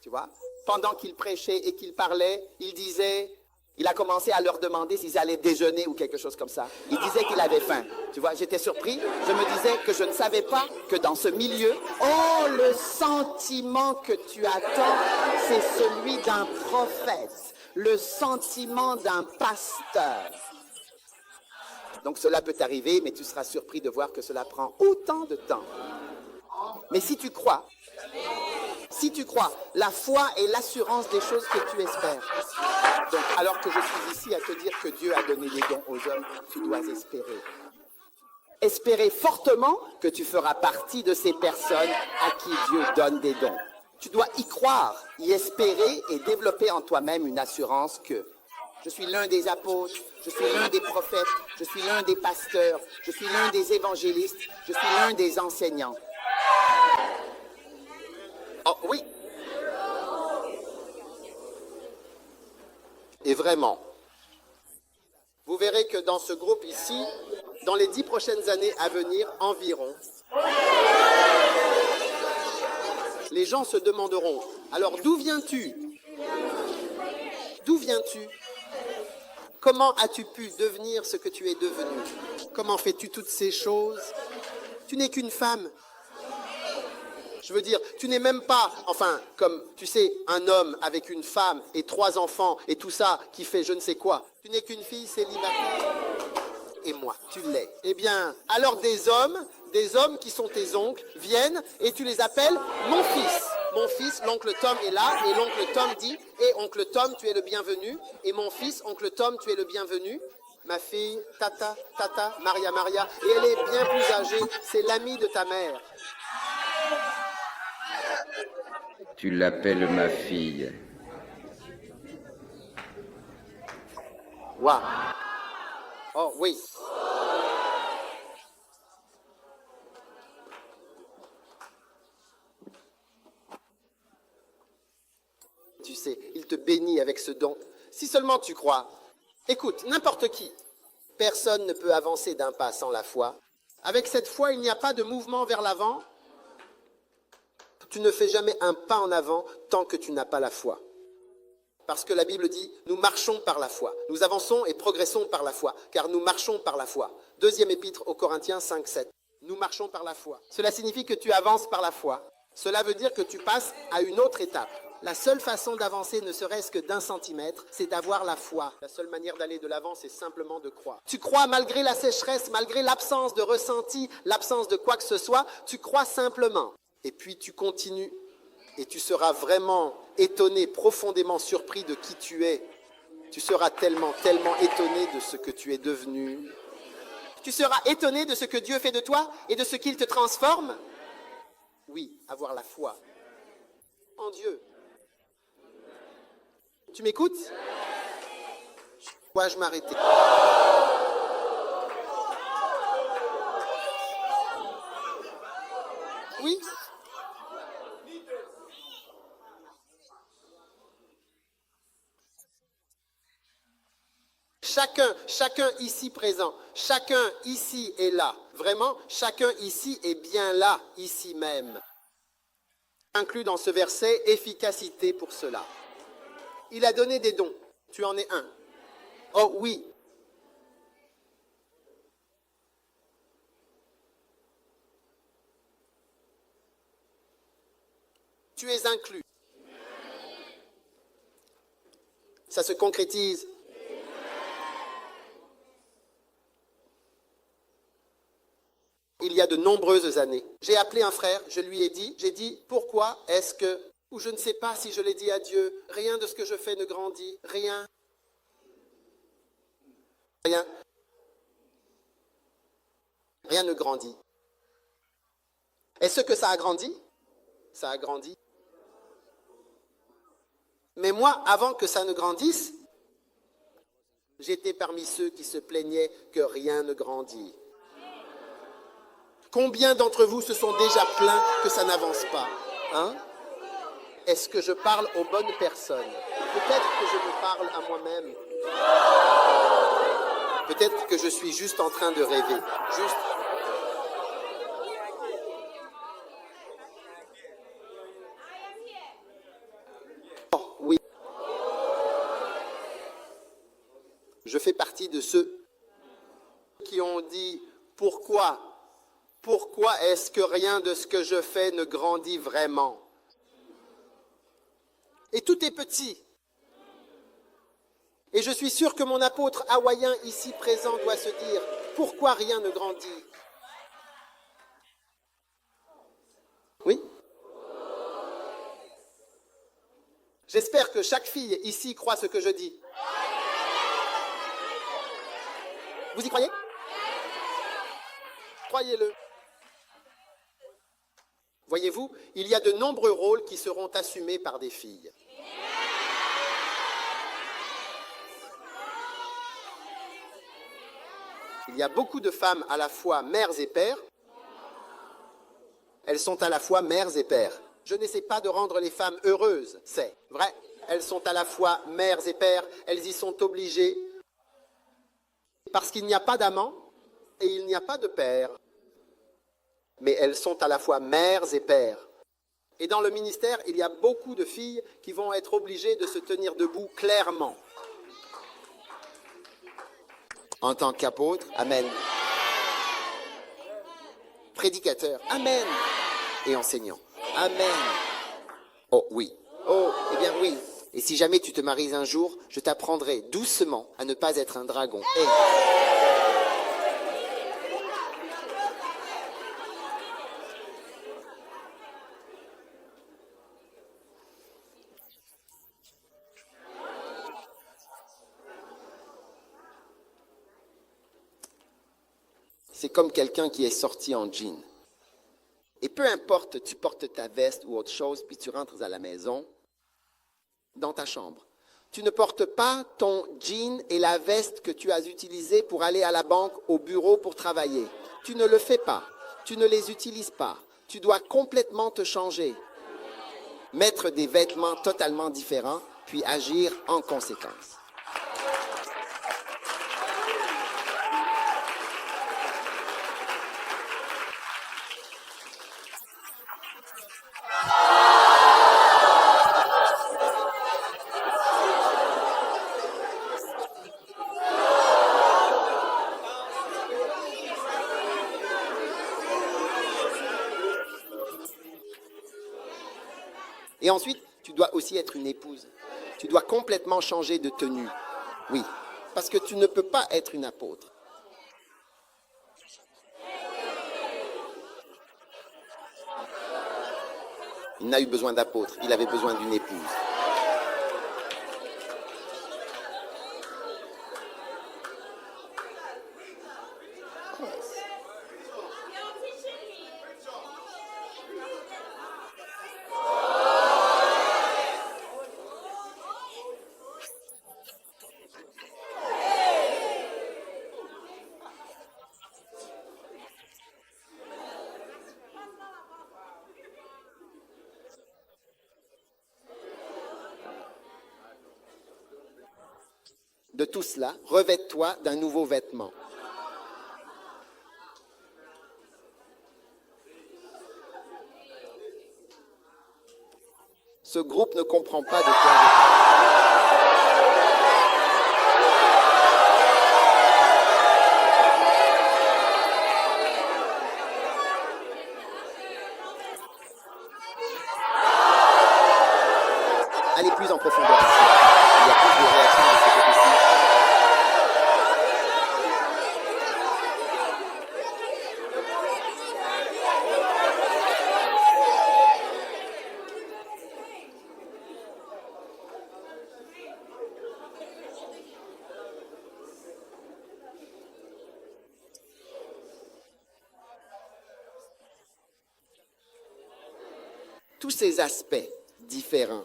Tu vois? Pendant qu'il prêchait et qu'il parlait, il disait... Il a commencé à leur demander s'ils allaient déjeuner ou quelque chose comme ça. Il disait qu'il avait faim. Tu vois, j'étais surpris. Je me disais que je ne savais pas que dans ce milieu, oh, le sentiment que tu attends, c'est celui d'un prophète, le sentiment d'un pasteur. Donc cela peut t'arriver, mais tu seras surpris de voir que cela prend autant de temps. Mais si tu crois, la foi est l'assurance des choses que tu espères. Donc, alors que je suis ici à te dire que Dieu a donné des dons aux hommes, tu dois espérer. Espérer fortement que tu feras partie de ces personnes à qui Dieu donne des dons. Tu dois y croire, y espérer et développer en toi-même une assurance que je suis l'un des apôtres, je suis l'un des prophètes, je suis l'un des pasteurs, je suis l'un des évangélistes, je suis l'un des enseignants. Oh oui. Et vraiment, vous verrez que dans ce groupe ici, dans les 10 prochaines années à venir environ, les gens se demanderont, alors d'où viens-tu? D'où viens-tu? Comment as-tu pu devenir ce que tu es devenu? Comment fais-tu toutes ces choses? Tu n'es qu'une femme. Je veux dire, tu n'es même pas, enfin, comme, tu sais, un homme avec une femme et 3 enfants et tout ça qui fait je ne sais quoi. Tu n'es qu'une fille célibataire. Et moi, tu l'es. Eh bien, alors des hommes qui sont tes oncles, viennent et tu les appelles mon fils. Mon fils, l'oncle Tom est là et l'oncle Tom dit, et oncle Tom, tu es le bienvenu. Et mon fils, oncle Tom, tu es le bienvenu. Ma fille, Tata, Maria, et elle est bien plus âgée, c'est l'amie de ta mère. Tu l'appelles ma fille. Waouh. Oh oui. Tu sais, il te bénit avec ce don. Si seulement tu crois. Écoute, n'importe qui. Personne ne peut avancer d'un pas sans la foi. Avec cette foi, il n'y a pas de mouvement vers l'avant. Tu ne fais jamais un pas en avant tant que tu n'as pas la foi. Parce que la Bible dit, nous marchons par la foi. Nous avançons et progressons par la foi, car nous marchons par la foi. Deuxième épître aux Corinthiens 5, 7. Nous marchons par la foi. Cela signifie que tu avances par la foi. Cela veut dire que tu passes à une autre étape. La seule façon d'avancer, ne serait-ce que d'1 centimètre, c'est d'avoir la foi. La seule manière d'aller de l'avant, c'est simplement de croire. Tu crois malgré la sécheresse, malgré l'absence de ressenti, l'absence de quoi que ce soit, tu crois simplement. Et puis tu continues et tu seras vraiment étonné, profondément surpris de qui tu es. Tu seras tellement étonné de ce que tu es devenu. Tu seras étonné de ce que Dieu fait de toi et de ce qu'il te transforme. Oui, avoir la foi en Dieu. Tu m'écoutes? Dois-je m'arrêter? Oui? Chacun ici présent, chacun ici est là. Vraiment, chacun ici est bien là, ici même. Inclus dans ce verset, efficacité pour cela. Il a donné des dons. Tu en es un. Oh oui. Tu es inclus. Ça se concrétise. Il y a de nombreuses années. J'ai appelé un frère, je lui ai dit, pourquoi est-ce que, ou je ne sais pas si je l'ai dit à Dieu, rien de ce que je fais ne grandit, rien. Rien ne grandit. Est-ce que ça a grandi? Ça a grandi. Mais moi, avant que ça ne grandisse, j'étais parmi ceux qui se plaignaient que rien ne grandit. Combien d'entre vous se sont déjà plaints que ça n'avance pas, hein? Est-ce que je parle aux bonnes personnes? Peut-être que je me parle à moi-même. Peut-être que je suis juste en train de rêver. Juste. Oh, oui. Je fais partie de ceux qui ont dit pourquoi est-ce que rien de ce que je fais ne grandit vraiment? Et tout est petit. Et je suis sûr que mon apôtre hawaïen ici présent doit se dire, pourquoi rien ne grandit? Oui? J'espère que chaque fille ici croit ce que je dis. Vous y croyez? Croyez-le. Voyez-vous, il y a de nombreux rôles qui seront assumés par des filles. Il y a beaucoup de femmes à la fois mères et pères. Elles sont à la fois mères et pères. Je n'essaie pas de rendre les femmes heureuses, c'est vrai. Elles sont à la fois mères et pères, elles y sont obligées. Parce qu'il n'y a pas d'amant et il n'y a pas de père. Mais elles sont à la fois mères et pères. Et dans le ministère, il y a beaucoup de filles qui vont être obligées de se tenir debout clairement. En tant qu'apôtre, amen. Prédicateur, amen. Et enseignant, amen. Oh oui, oh, eh bien oui. Et si jamais tu te maries un jour, je t'apprendrai doucement à ne pas être un dragon. Hey. C'est comme quelqu'un qui est sorti en jean. Et peu importe, tu portes ta veste ou autre chose, puis tu rentres à la maison, dans ta chambre. Tu ne portes pas ton jean et la veste que tu as utilisée pour aller à la banque, au bureau pour travailler. Tu ne le fais pas. Tu ne les utilises pas. Tu dois complètement te changer. Mettre des vêtements totalement différents, puis agir en conséquence. Et ensuite, tu dois aussi être une épouse. Tu dois complètement changer de tenue. Oui, parce que tu ne peux pas être une apôtre. Il n'a eu besoin d'apôtre, il avait besoin d'une épouse. De tout cela, revête-toi d'un nouveau vêtement. Ce groupe ne comprend pas de quoi je parle. Allez plus en profondeur ici. Il y a plus de réactions de ce côté-ci. tous ces aspects différents.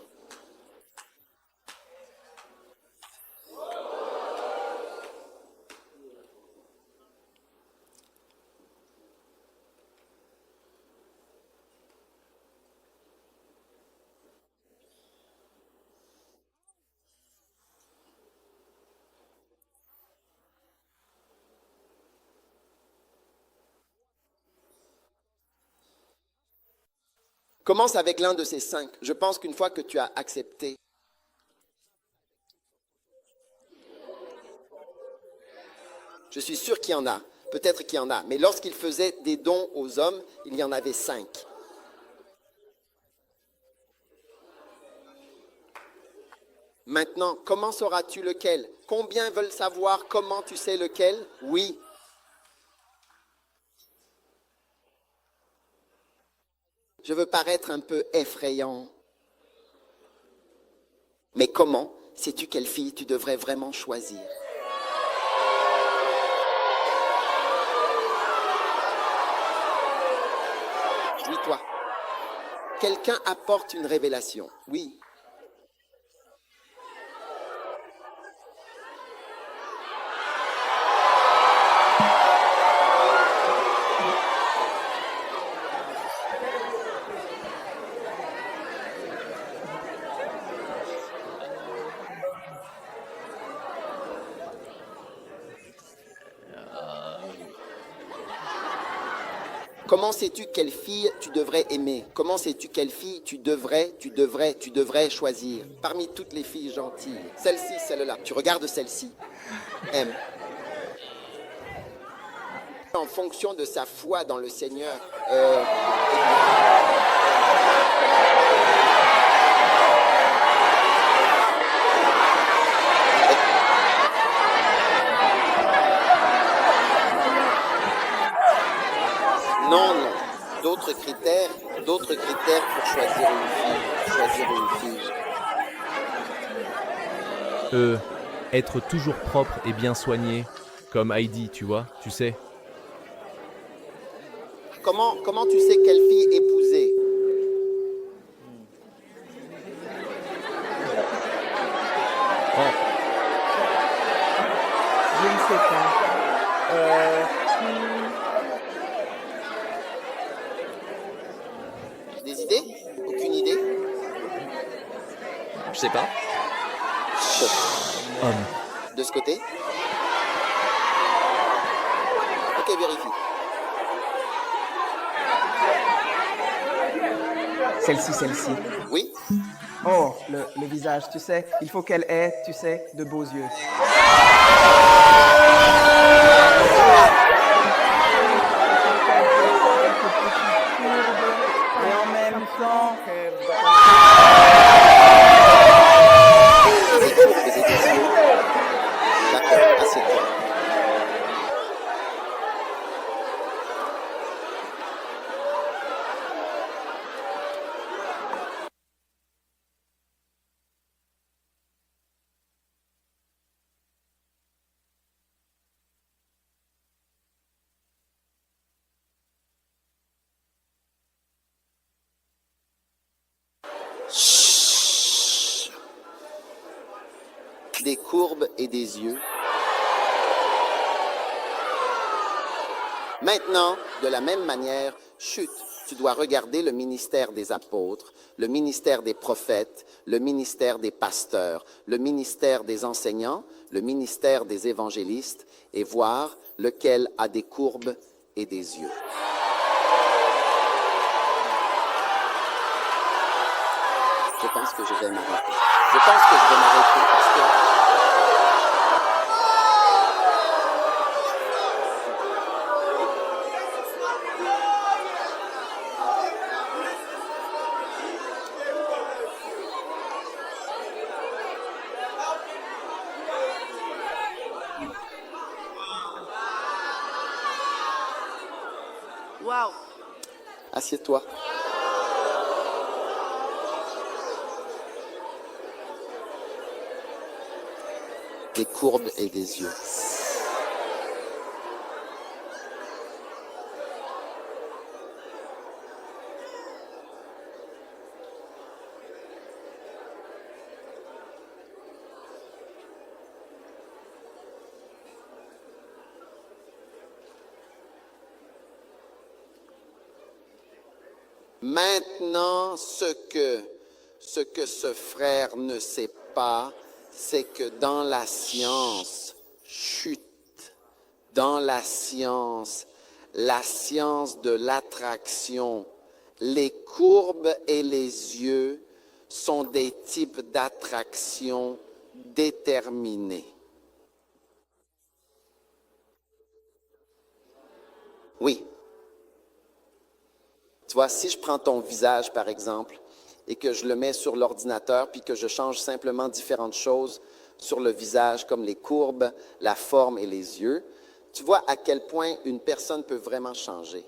Commence avec l'un de ces 5. Je pense qu'une fois que tu as accepté, je suis sûr qu'il y en a, peut-être qu'il y en a, mais lorsqu'il faisait des dons aux hommes, il y en avait 5. Maintenant, comment sauras-tu lequel? Combien veulent savoir comment tu sais lequel? Oui. Je veux paraître un peu effrayant. Mais comment sais-tu quelle fille tu devrais vraiment choisir? Oui, toi. Quelqu'un apporte une révélation. Oui. Comment sais-tu quelle fille tu devrais aimer? Comment sais-tu quelle fille tu devrais choisir? Parmi toutes les filles gentilles, celle-ci, celle-là. Tu regardes celle-ci, aime. En fonction de sa foi dans le Seigneur. Non, non. D'autres critères pour choisir une fille. Être toujours propre et bien soigné, comme Heidi, tu vois, tu sais. Comment tu sais quelle fille épouser? Je ne sais pas. Des idées? Aucune idée? Je sais pas. Homme. De ce côté? Ok, vérifie. Celle-ci. Oui? Oh, le visage, tu sais, il faut qu'elle ait, tu sais, de beaux yeux. Et en même temps... D'accord, assieds-toi. Des courbes et des yeux. Maintenant, de la même manière, chut, tu dois regarder le ministère des apôtres, le ministère des prophètes, le ministère des pasteurs, le ministère des enseignants, le ministère des évangélistes et voir lequel a des courbes et des yeux. Je pense que je vais m'arrêter. Parce que Waouh! assieds-toi. Des courbes et des yeux. Maintenant, ce que ce frère ne sait pas, c'est que dans la science, dans la science de l'attraction, les courbes et les yeux sont des types d'attraction déterminés. Oui. Tu vois, si je prends ton visage, par exemple, et que je le mets sur l'ordinateur, puis que je change simplement différentes choses sur le visage, comme les courbes, la forme et les yeux, tu vois à quel point une personne peut vraiment changer.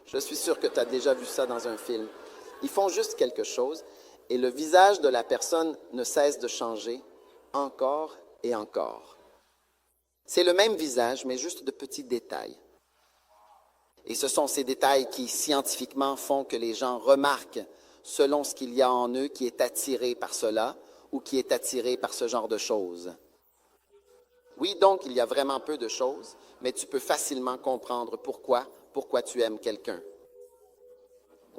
Je suis sûr que tu as déjà vu ça dans un film. Ils font juste quelque chose, et le visage de la personne ne cesse de changer encore et encore. C'est le même visage, mais juste de petits détails. Et ce sont ces détails qui, scientifiquement, font que les gens remarquent selon ce qu'il y a en eux qui est attiré par cela ou qui est attiré par ce genre de choses. Oui, donc, il y a vraiment peu de choses, mais tu peux facilement comprendre pourquoi tu aimes quelqu'un.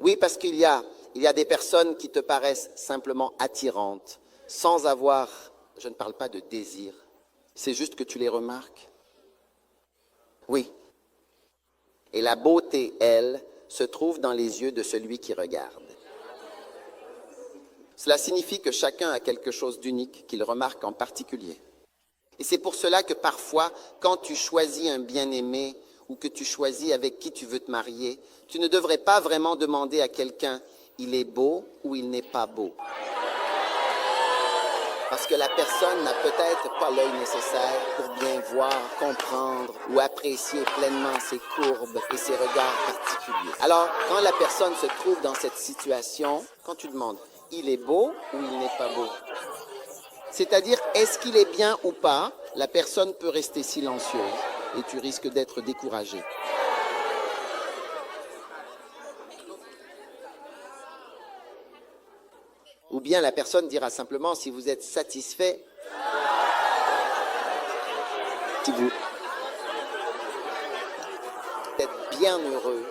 Oui, parce qu'il y a des personnes qui te paraissent simplement attirantes, sans avoir, je ne parle pas de désir, c'est juste que tu les remarques. Oui. Et la beauté, elle, se trouve dans les yeux de celui qui regarde. Cela signifie que chacun a quelque chose d'unique qu'il remarque en particulier. Et c'est pour cela que parfois, quand tu choisis un bien-aimé ou que tu choisis avec qui tu veux te marier, tu ne devrais pas vraiment demander à quelqu'un « il est beau » ou « il n'est pas beau ». Parce que la personne n'a peut-être pas l'œil nécessaire pour bien voir, comprendre ou apprécier pleinement ses courbes et ses regards particuliers. Alors, quand la personne se trouve dans cette situation, quand tu demandes « il est beau » ou « il n'est pas beau », c'est-à-dire est-ce qu'il est bien ou pas, la personne peut rester silencieuse et tu risques d'être découragé. Ou bien la personne dira simplement, si vous êtes satisfait, si vous êtes bien heureux,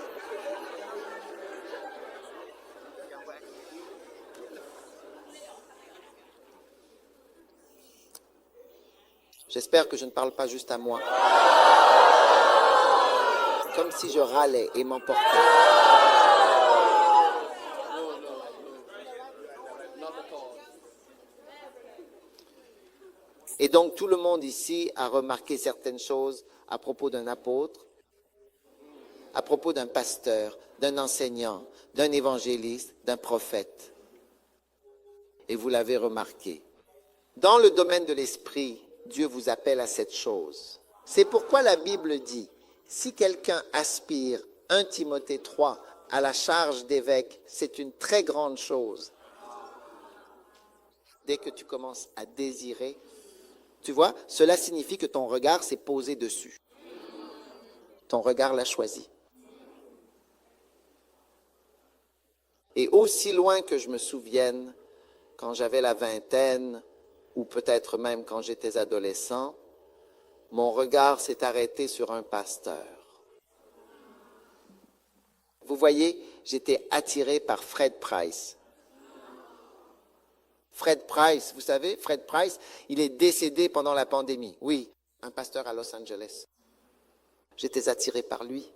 j'espère que je ne parle pas juste à moi. Comme si je râlais et m'emportais. Et donc, tout le monde ici a remarqué certaines choses à propos d'un apôtre, à propos d'un pasteur, d'un enseignant, d'un évangéliste, d'un prophète. Et vous l'avez remarqué. Dans le domaine de l'esprit, Dieu vous appelle à cette chose. C'est pourquoi la Bible dit, si quelqu'un aspire, 1 Timothée 3, à la charge d'évêque, c'est une très grande chose. Dès que tu commences à désirer, tu vois, cela signifie que ton regard s'est posé dessus. Ton regard l'a choisi. Et aussi loin que je me souvienne, quand j'avais la vingtaine, ou peut-être même quand j'étais adolescent, mon regard s'est arrêté sur un pasteur. Vous voyez, j'étais attiré par Fred Price. Fred Price, vous savez, Fred Price, il est décédé pendant la pandémie. Oui, un pasteur à Los Angeles. J'étais attiré par lui.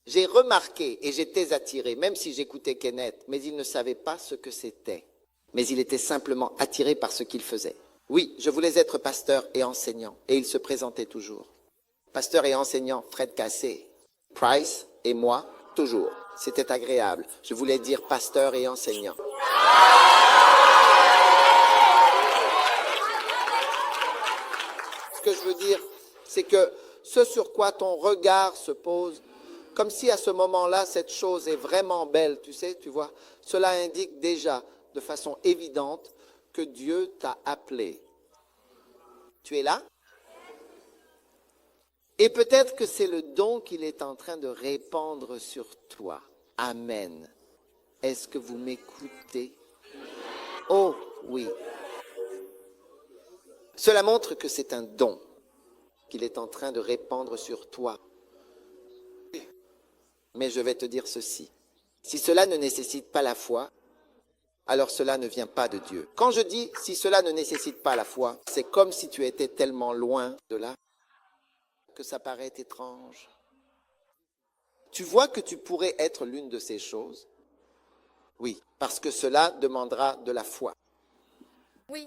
J'ai remarqué et j'étais attiré, même si j'écoutais Kenneth, mais il ne savait pas ce que c'était. Mais il était simplement attiré par ce qu'il faisait. Oui, je voulais être pasteur et enseignant, et il se présentait toujours. Pasteur et enseignant, Fred Cassé, Price et moi, toujours. C'était agréable. Je voulais dire pasteur et enseignant. Ce que je veux dire, c'est que ce sur quoi ton regard se pose, comme si à ce moment-là, cette chose est vraiment belle, tu sais, tu vois, cela indique déjà de façon évidente que Dieu t'a appelé. Tu es là? Et peut-être que c'est le don qu'il est en train de répandre sur toi. Amen. Est-ce que vous m'écoutez? Oh, oui. Cela montre que c'est un don qu'il est en train de répandre sur toi. Mais je vais te dire ceci. Si cela ne nécessite pas la foi, alors cela ne vient pas de Dieu. Quand je dis si cela ne nécessite pas la foi, c'est comme si tu étais tellement loin de là que ça paraît étrange. Tu vois que tu pourrais être l'une de ces choses? Oui, parce que cela demandera de la foi. Oui.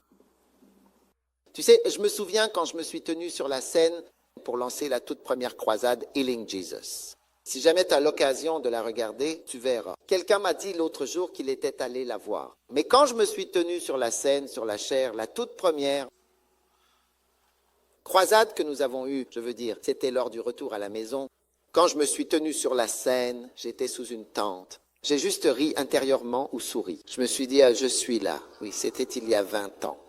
Tu sais, je me souviens quand je me suis tenu sur la scène pour lancer la toute première croisade Healing Jesus. Si jamais tu as l'occasion de la regarder, tu verras. Quelqu'un m'a dit l'autre jour qu'il était allé la voir. Mais quand je me suis tenu sur la scène, sur la chair, la toute première croisade que nous avons eue, je veux dire, c'était lors du retour à la maison. Quand je me suis tenu sur la scène, j'étais sous une tente. J'ai juste ri intérieurement ou souri. Je me suis dit, ah, je suis là. Oui, c'était il y a 20 ans.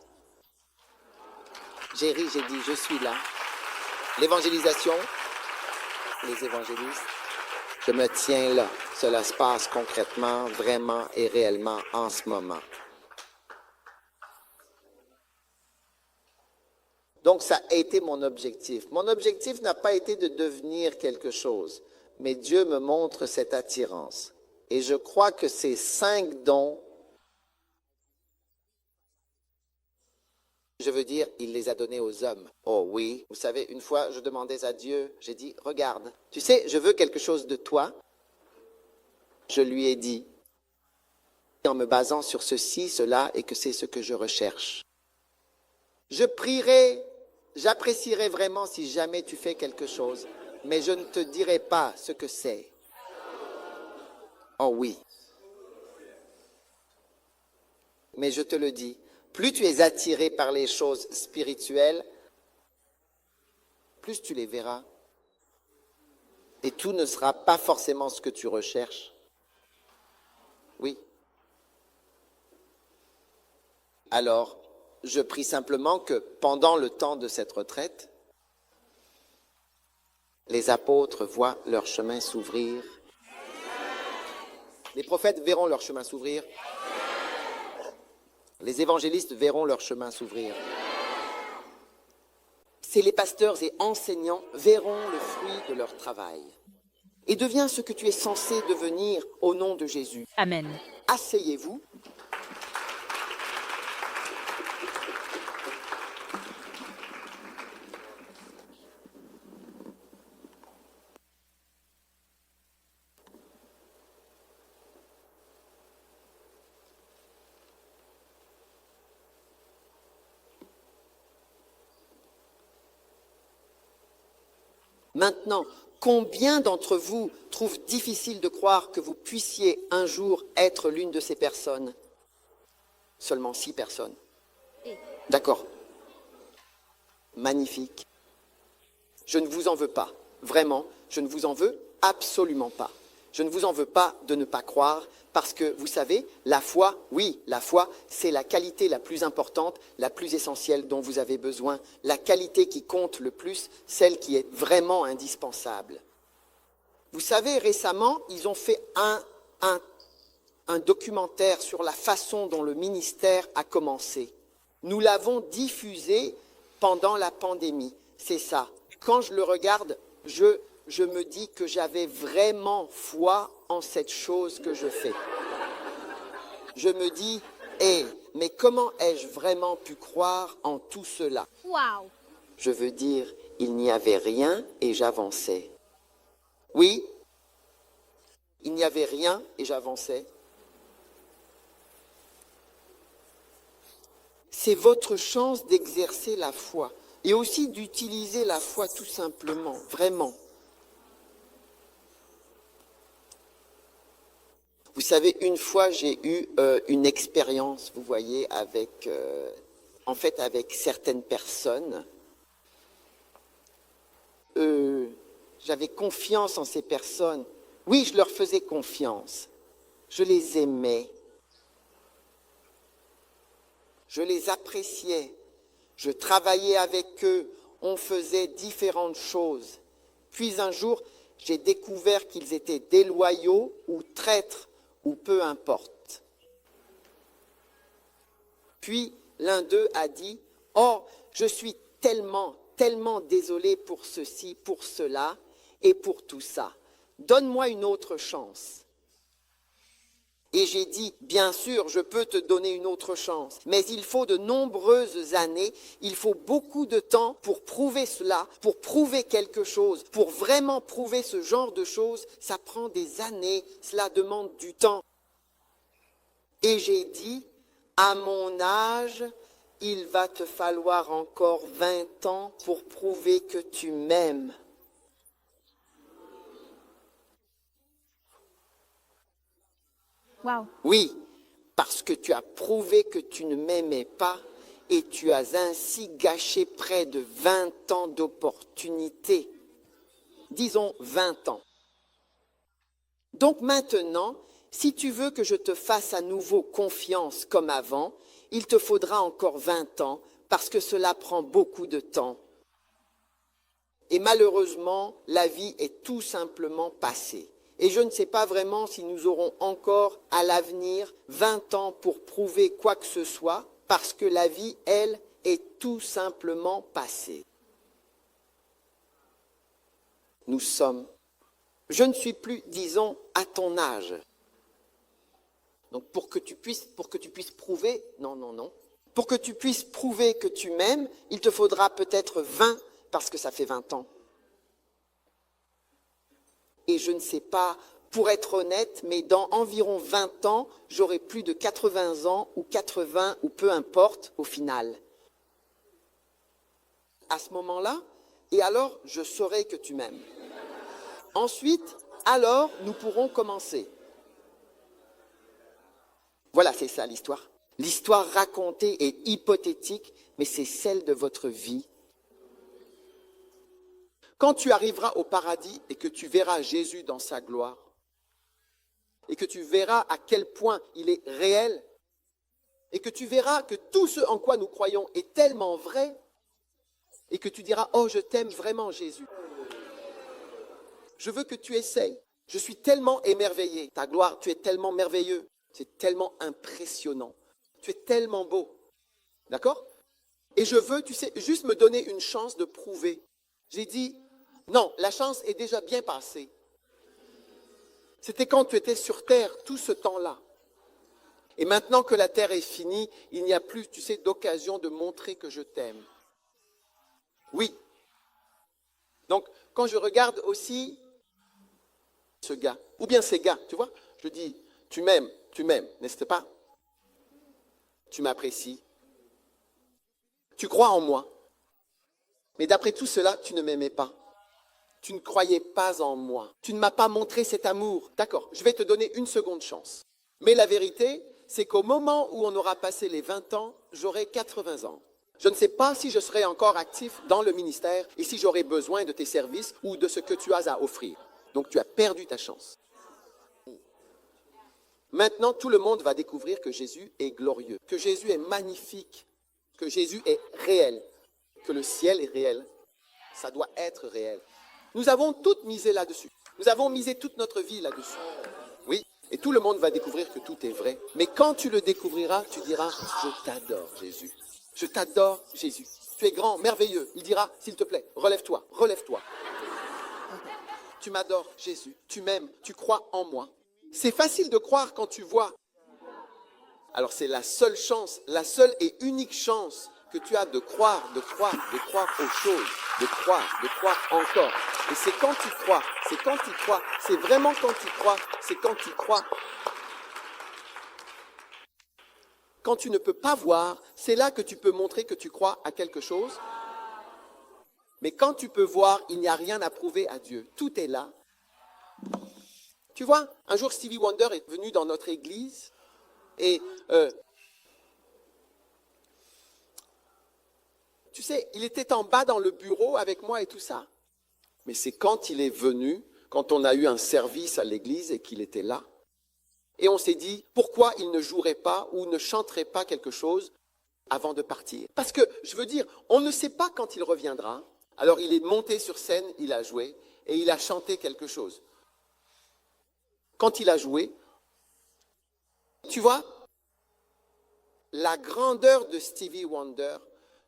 J'ai ri, j'ai dit, je suis là. L'évangélisation, les évangélistes, je me tiens là. Cela se passe concrètement, vraiment et réellement en ce moment. Donc, ça a été mon objectif. Mon objectif n'a pas été de devenir quelque chose, mais Dieu me montre cette attirance. Et je crois que ces 5 dons, je veux dire, il les a donnés aux hommes. Oh oui, vous savez, une fois, je demandais à Dieu, j'ai dit, regarde, tu sais, je veux quelque chose de toi. Je lui ai dit, en me basant sur ceci, cela, et que c'est ce que je recherche. Je prierai, j'apprécierai vraiment si jamais tu fais quelque chose, mais je ne te dirai pas ce que c'est. Oh oui. Mais je te le dis, plus tu es attiré par les choses spirituelles, plus tu les verras. Et tout ne sera pas forcément ce que tu recherches. Oui. Alors, je prie simplement que pendant le temps de cette retraite, les apôtres voient leur chemin s'ouvrir. Les prophètes verront leur chemin s'ouvrir. Les évangélistes verront leur chemin s'ouvrir. C'est les pasteurs et enseignants verront le fruit de leur travail. Et deviens ce que tu es censé devenir au nom de Jésus. Amen. Asseyez-vous. Maintenant, combien d'entre vous trouvent difficile de croire que vous puissiez un jour être l'une de ces personnes? Seulement 6 personnes. D'accord. Magnifique. Je ne vous en veux pas. Vraiment, je ne vous en veux absolument pas. Je ne vous en veux pas de ne pas croire parce que, vous savez, la foi, oui, la foi, c'est la qualité la plus importante, la plus essentielle dont vous avez besoin, la qualité qui compte le plus, celle qui est vraiment indispensable. Vous savez, récemment, ils ont fait un documentaire sur la façon dont le ministère a commencé. Nous l'avons diffusé pendant la pandémie, c'est ça. Quand je le regarde, je me dis que j'avais vraiment foi en cette chose que je fais. Je me dis, mais comment ai-je vraiment pu croire en tout cela? Wow. Je veux dire, il n'y avait rien et j'avançais. Oui, il n'y avait rien et j'avançais. C'est votre chance d'exercer la foi et aussi d'utiliser la foi tout simplement, vraiment. Vous savez, une fois, j'ai eu une expérience, vous voyez, avec certaines personnes. J'avais confiance en ces personnes. Oui, je leur faisais confiance. Je les aimais. Je les appréciais. Je travaillais avec eux. On faisait différentes choses. Puis un jour, j'ai découvert qu'ils étaient déloyaux ou traîtres, ou peu importe. Puis l'un d'eux a dit, « Oh, je suis tellement désolé pour ceci, pour cela et pour tout ça. Donne-moi une autre chance. » Et j'ai dit, bien sûr, je peux te donner une autre chance, mais il faut de nombreuses années, il faut beaucoup de temps pour prouver cela, pour prouver quelque chose, pour vraiment prouver ce genre de choses, ça prend des années, cela demande du temps. Et j'ai dit, à mon âge, il va te falloir encore 20 ans pour prouver que tu m'aimes. Wow. Oui, parce que tu as prouvé que tu ne m'aimais pas et tu as ainsi gâché près de 20 ans d'opportunités. Disons 20 ans. Donc maintenant, si tu veux que je te fasse à nouveau confiance comme avant, il te faudra encore 20 ans parce que cela prend beaucoup de temps. Et malheureusement, la vie est tout simplement passée. Et je ne sais pas vraiment si nous aurons encore à l'avenir 20 ans pour prouver quoi que ce soit, parce que la vie, elle, est tout simplement passée. Nous sommes, je ne suis plus, disons, à ton âge. Donc pour que tu puisses prouver, non. Pour que tu puisses prouver que tu m'aimes, il te faudra peut-être 20, parce que ça fait 20 ans. Et je ne sais pas, pour être honnête, mais dans environ 20 ans, j'aurai plus de 80 ans ou 80 ou peu importe au final. À ce moment-là, et alors je saurai que tu m'aimes. Ensuite, alors nous pourrons commencer. Voilà, c'est ça l'histoire. L'histoire racontée est hypothétique, mais c'est celle de votre vie. Quand tu arriveras au paradis et que tu verras Jésus dans sa gloire, et que tu verras à quel point il est réel, et que tu verras que tout ce en quoi nous croyons est tellement vrai, et que tu diras, oh, je t'aime vraiment Jésus. Je veux que tu essayes. Je suis tellement émerveillé. Ta gloire, tu es tellement merveilleux. C'est tellement impressionnant. Tu es tellement beau. D'accord? Et je veux, tu sais, juste me donner une chance de prouver. J'ai dit, non, la chance est déjà bien passée. C'était quand tu étais sur terre, tout ce temps-là. Et maintenant que la terre est finie, il n'y a plus, tu sais, d'occasion de montrer que je t'aime. Oui. Donc, quand je regarde aussi ce gars, ou bien ces gars, tu vois, je dis, tu m'aimes, n'est-ce pas? Tu m'apprécies. Tu crois en moi. Mais d'après tout cela, tu ne m'aimais pas. Tu ne croyais pas en moi. Tu ne m'as pas montré cet amour. D'accord, je vais te donner une seconde chance. Mais la vérité, c'est qu'au moment où on aura passé les 20 ans, j'aurai 80 ans. Je ne sais pas si je serai encore actif dans le ministère et si j'aurai besoin de tes services ou de ce que tu as à offrir. Donc tu as perdu ta chance. Maintenant, tout le monde va découvrir que Jésus est glorieux, que Jésus est magnifique, que Jésus est réel, que le ciel est réel. Ça doit être réel. Nous avons toutes misé là-dessus. Nous avons misé toute notre vie là-dessus. Oui, et tout le monde va découvrir que tout est vrai. Mais quand tu le découvriras, tu diras, je t'adore Jésus. Je t'adore Jésus. Tu es grand, merveilleux. Il dira, s'il te plaît, relève-toi, relève-toi. Tu m'adores Jésus. Tu m'aimes, tu crois en moi. C'est facile de croire quand tu vois. Alors c'est la seule chance, la seule et unique chance que tu as de croire aux choses, de croire encore. Et c'est quand tu crois, c'est vraiment quand tu crois, c'est quand tu crois. Quand tu ne peux pas voir, c'est là que tu peux montrer que tu crois à quelque chose. Mais quand tu peux voir, il n'y a rien à prouver à Dieu. Tout est là. Tu vois, un jour Stevie Wonder est venu dans notre église et tu sais, il était en bas dans le bureau avec moi et tout ça. Mais c'est quand il est venu, quand on a eu un service à l'église et qu'il était là, et on s'est dit, pourquoi il ne jouerait pas ou ne chanterait pas quelque chose avant de partir? Parce que, je veux dire, on ne sait pas quand il reviendra. Alors il est monté sur scène, il a joué, et il a chanté quelque chose. Quand il a joué, tu vois, la grandeur de Stevie Wonder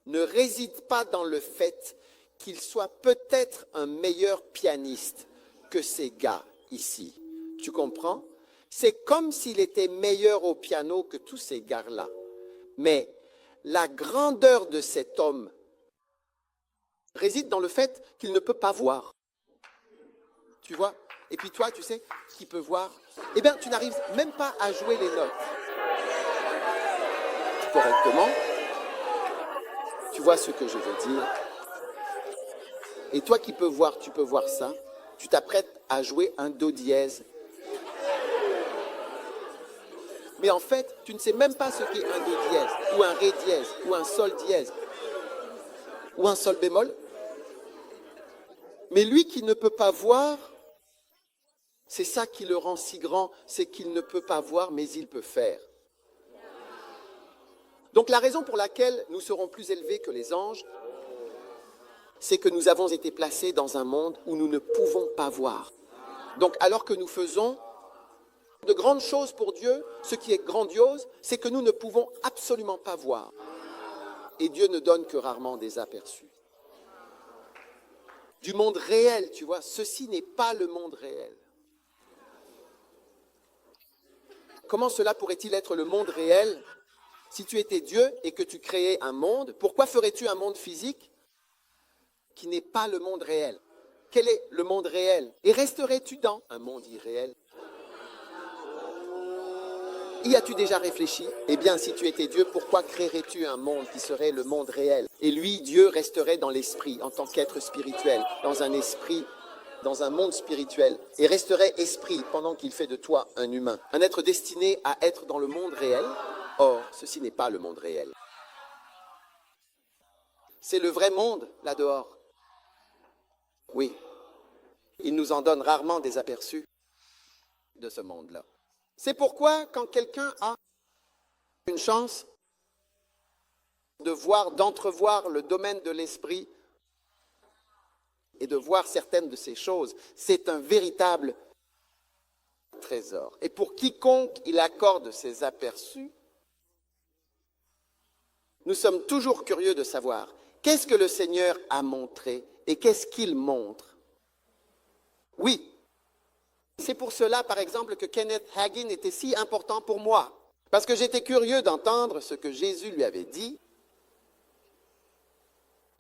ne réside pas dans le fait qu'il soit peut-être un meilleur pianiste que ces gars ici. Tu comprends? C'est comme s'il était meilleur au piano que tous ces gars-là. Mais la grandeur de cet homme réside dans le fait qu'il ne peut pas voir. Tu vois? Et puis toi, tu sais, qui peut voir? Eh bien, tu n'arrives même pas à jouer les notes correctement. Tu vois ce que je veux dire? Et toi qui peux voir, tu peux voir ça. Tu t'apprêtes à jouer un do dièse. Mais en fait, tu ne sais même pas ce qu'est un do dièse, ou un ré dièse, ou un sol dièse, ou un sol bémol. Mais lui qui ne peut pas voir, c'est ça qui le rend si grand, c'est qu'il ne peut pas voir, mais il peut faire. Donc la raison pour laquelle nous serons plus élevés que les anges, c'est que nous avons été placés dans un monde où nous ne pouvons pas voir. Donc alors que nous faisons de grandes choses pour Dieu, ce qui est grandiose, c'est que nous ne pouvons absolument pas voir. Et Dieu ne donne que rarement des aperçus. Du monde réel, tu vois, ceci n'est pas le monde réel. Comment cela pourrait-il être le monde réel si tu étais Dieu et que tu créais un monde? Pourquoi ferais-tu un monde physique qui n'est pas le monde réel? Quel est le monde réel? Et resterais-tu dans un monde irréel? Y as-tu déjà réfléchi? Eh bien, si tu étais Dieu, pourquoi créerais-tu un monde qui serait le monde réel? Et lui, Dieu, resterait dans l'esprit, en tant qu'être spirituel, dans un esprit, dans un monde spirituel, et resterait esprit pendant qu'il fait de toi un humain, un être destiné à être dans le monde réel. Or, ceci n'est pas le monde réel. C'est le vrai monde, là dehors. Oui, il nous en donne rarement des aperçus de ce monde-là. C'est pourquoi, quand quelqu'un a une chance de voir, d'entrevoir le domaine de l'esprit et de voir certaines de ces choses, c'est un véritable trésor. Et pour quiconque il accorde ces aperçus, nous sommes toujours curieux de savoir qu'est-ce que le Seigneur a montré et qu'est-ce qu'il montre. Oui. C'est pour cela, par exemple, que Kenneth Hagin était si important pour moi. Parce que j'étais curieux d'entendre ce que Jésus lui avait dit,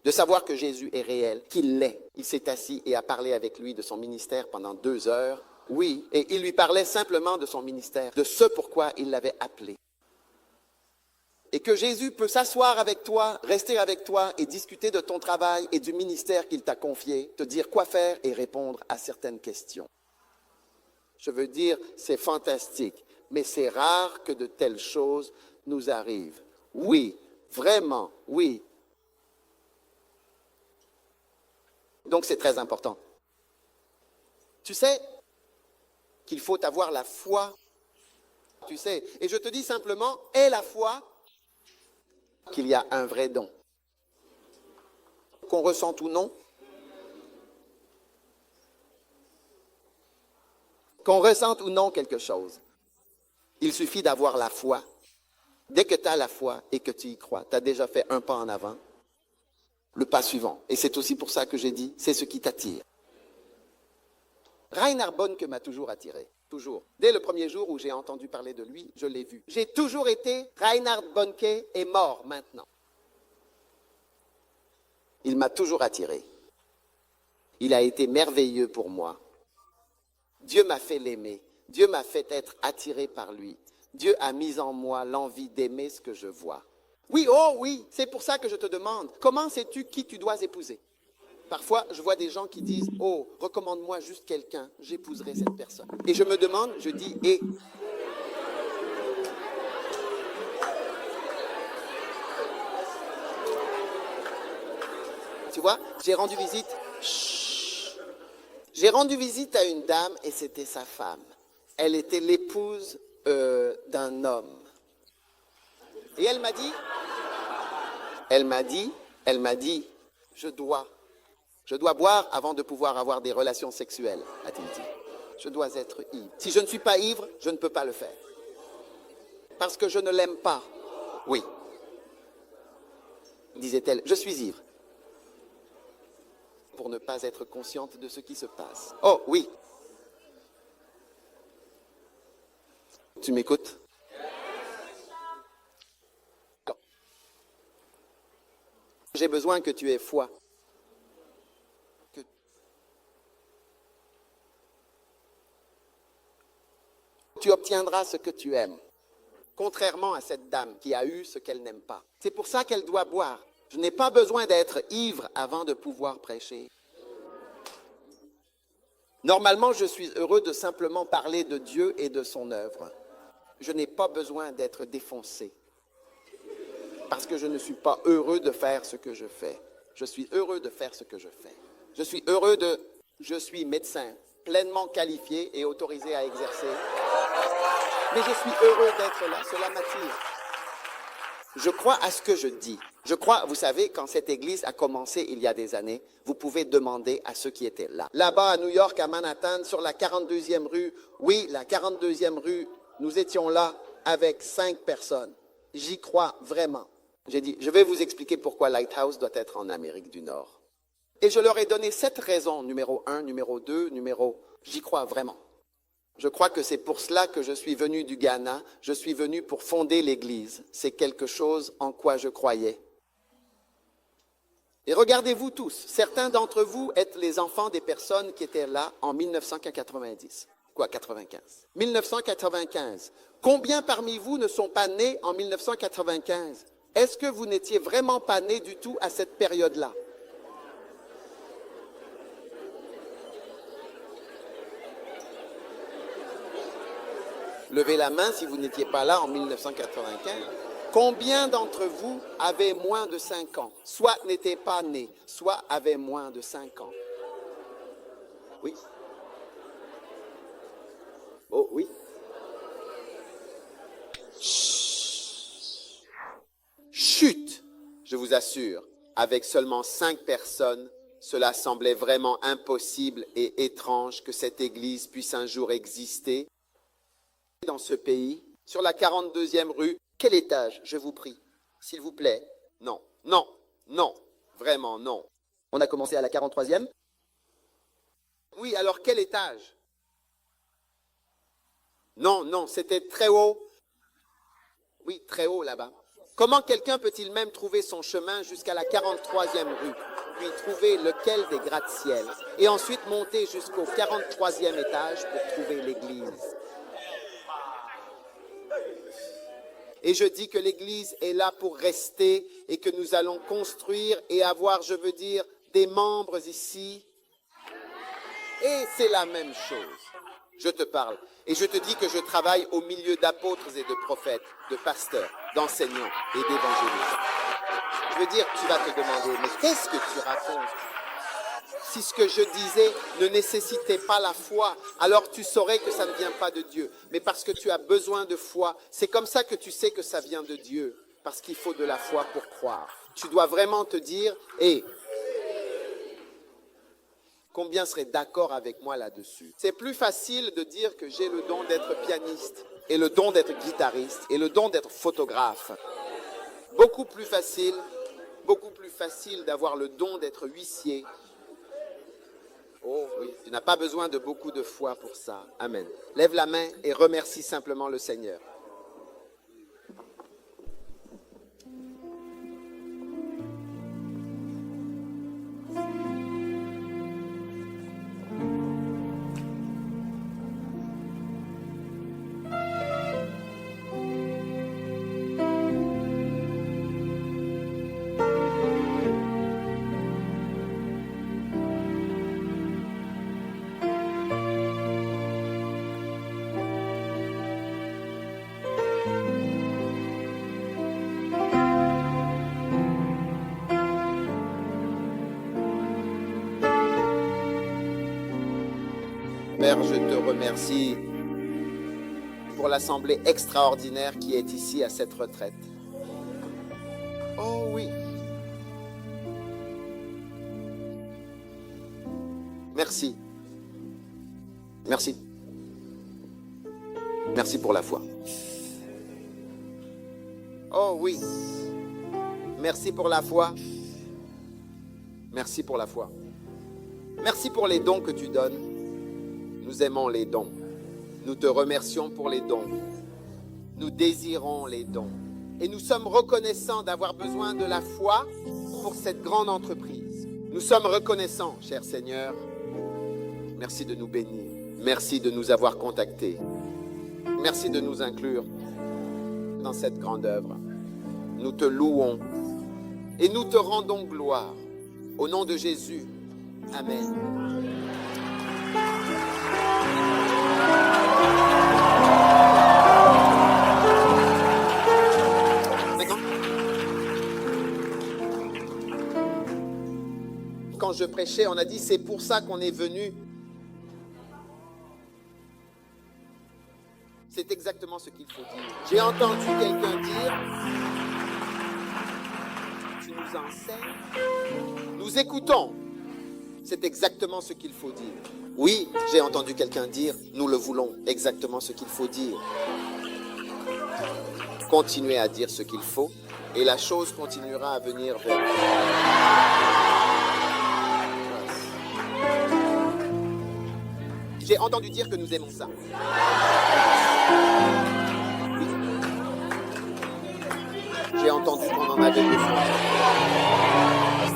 de savoir que Jésus est réel, qu'il l'est. Il s'est assis et a parlé avec lui de son ministère pendant 2 heures. Oui, et il lui parlait simplement de son ministère, de ce pourquoi il l'avait appelé. Et que Jésus peut s'asseoir avec toi, rester avec toi et discuter de ton travail et du ministère qu'il t'a confié, te dire quoi faire et répondre à certaines questions. Je veux dire, c'est fantastique, mais c'est rare que de telles choses nous arrivent. Oui, vraiment, oui. Donc c'est très important. Tu sais qu'il faut avoir la foi, tu sais, et je te dis simplement, aie la foi qu'il y a un vrai don. Qu'on ressente ou non, qu'on ressente ou non quelque chose, il suffit d'avoir la foi. Dès que tu as la foi et que tu y crois, tu as déjà fait un pas en avant, le pas suivant. Et c'est aussi pour ça que j'ai dit, c'est ce qui t'attire. Reinhard Bonnke m'a toujours attiré, toujours. Dès le premier jour où j'ai entendu parler de lui, je l'ai vu. J'ai toujours été, Reinhard Bonnke est mort maintenant. Il m'a toujours attiré. Il a été merveilleux pour moi. Dieu m'a fait l'aimer. Dieu m'a fait être attiré par lui. Dieu a mis en moi l'envie d'aimer ce que je vois. Oui, oh oui, c'est pour ça que je te demande, comment sais-tu qui tu dois épouser? Parfois, je vois des gens qui disent, oh, recommande-moi juste quelqu'un, j'épouserai cette personne. Et je me demande, je dis, et... Tu vois, j'ai rendu visite... Chut. J'ai rendu visite à une dame et c'était sa femme. Elle était l'épouse d'un homme. Et elle m'a dit, je dois boire avant de pouvoir avoir des relations sexuelles, a-t-il dit. Je dois être ivre. Si je ne suis pas ivre, je ne peux pas le faire. Parce que je ne l'aime pas. Oui. Disait-elle, je suis ivre. Pour ne pas être consciente de ce qui se passe. Oh, oui. Tu m'écoutes? J'ai besoin que tu aies foi. Que tu obtiendras ce que tu aimes. Contrairement à cette dame qui a eu ce qu'elle n'aime pas. C'est pour ça qu'elle doit boire. Je n'ai pas besoin d'être ivre avant de pouvoir prêcher. Normalement, je suis heureux de simplement parler de Dieu et de son œuvre. Je n'ai pas besoin d'être défoncé. Parce que je ne suis pas heureux de faire ce que je fais. Je suis heureux de faire ce que je fais. Je suis médecin, pleinement qualifié et autorisé à exercer. Mais je suis heureux d'être là, cela m'attire. Je crois à ce que je dis. Je crois, vous savez, quand cette église a commencé il y a des années, vous pouvez demander à ceux qui étaient là. Là-bas à New York, à Manhattan, sur la 42e rue, oui, la 42e rue, nous étions là avec 5 personnes. J'y crois vraiment. J'ai dit, je vais vous expliquer pourquoi Lighthouse doit être en Amérique du Nord. Et je leur ai donné 7 raisons, numéro 1, numéro 2, J'y crois vraiment. Je crois que c'est pour cela que je suis venu du Ghana. Je suis venu pour fonder l'Église. C'est quelque chose en quoi je croyais. Et regardez-vous tous. Certains d'entre vous êtes les enfants des personnes qui étaient là en 1990. 95. 1995. Combien parmi vous ne sont pas nés en 1995? Est-ce que vous n'étiez vraiment pas nés du tout à cette période-là? Levez la main si vous n'étiez pas là en 1995. Combien d'entre vous avaient moins de 5 ans? Soit n'étaient pas nés, soit avaient moins de 5 ans. Oui. Oh oui. Chut, je vous assure, avec seulement 5 personnes, cela semblait vraiment impossible et étrange que cette église puisse un jour exister. Dans ce pays, sur la 42e rue, quel étage, je vous prie, s'il vous plaît? Non, non, non, vraiment non. On a commencé à la 43e? Oui, alors quel étage? Non, non, c'était très haut. Oui, très haut là-bas. Comment quelqu'un peut-il même trouver son chemin jusqu'à la 43e rue, puis trouver lequel des gratte-ciel, et ensuite monter jusqu'au 43e étage pour trouver l'église? Et je dis que l'Église est là pour rester et que nous allons construire et avoir, je veux dire, des membres ici. Et c'est la même chose. Je te parle et je te dis que je travaille au milieu d'apôtres et de prophètes, de pasteurs, d'enseignants et d'évangélistes. Je veux dire, tu vas te demander, mais qu'est-ce que tu racontes? Si ce que je disais ne nécessitait pas la foi, alors tu saurais que ça ne vient pas de Dieu. Mais parce que tu as besoin de foi, c'est comme ça que tu sais que ça vient de Dieu. Parce qu'il faut de la foi pour croire. Tu dois vraiment te dire, combien seraient d'accord avec moi là-dessus? C'est plus facile de dire que j'ai le don d'être pianiste, et le don d'être guitariste, et le don d'être photographe. Beaucoup plus facile d'avoir le don d'être huissier. Oh oui, tu n'as pas besoin de beaucoup de foi pour ça. Amen. Lève la main et remercie simplement le Seigneur. Père, je te remercie pour l'assemblée extraordinaire qui est ici à cette retraite. Oh oui. Merci. Merci. Merci pour la foi. Oh oui. Merci pour la foi. Merci pour la foi. Merci pour les dons que tu donnes. Nous aimons les dons. Nous te remercions pour les dons. Nous désirons les dons. Et nous sommes reconnaissants d'avoir besoin de la foi pour cette grande entreprise. Nous sommes reconnaissants, cher Seigneur. Merci de nous bénir. Merci de nous avoir contactés. Merci de nous inclure dans cette grande œuvre. Nous te louons et nous te rendons gloire. Au nom de Jésus. Amen. Quand je prêchais, on a dit c'est pour ça qu'on est venu. C'est exactement ce qu'il faut dire. J'ai entendu quelqu'un dire, tu nous enseignes, nous écoutons. C'est exactement ce qu'il faut dire. Oui, j'ai entendu quelqu'un dire, nous le voulons, exactement ce qu'il faut dire. Continuez à dire ce qu'il faut et la chose continuera à venir vers vous. J'ai entendu dire que nous aimons ça. Oui. J'ai entendu qu'on en avait besoin.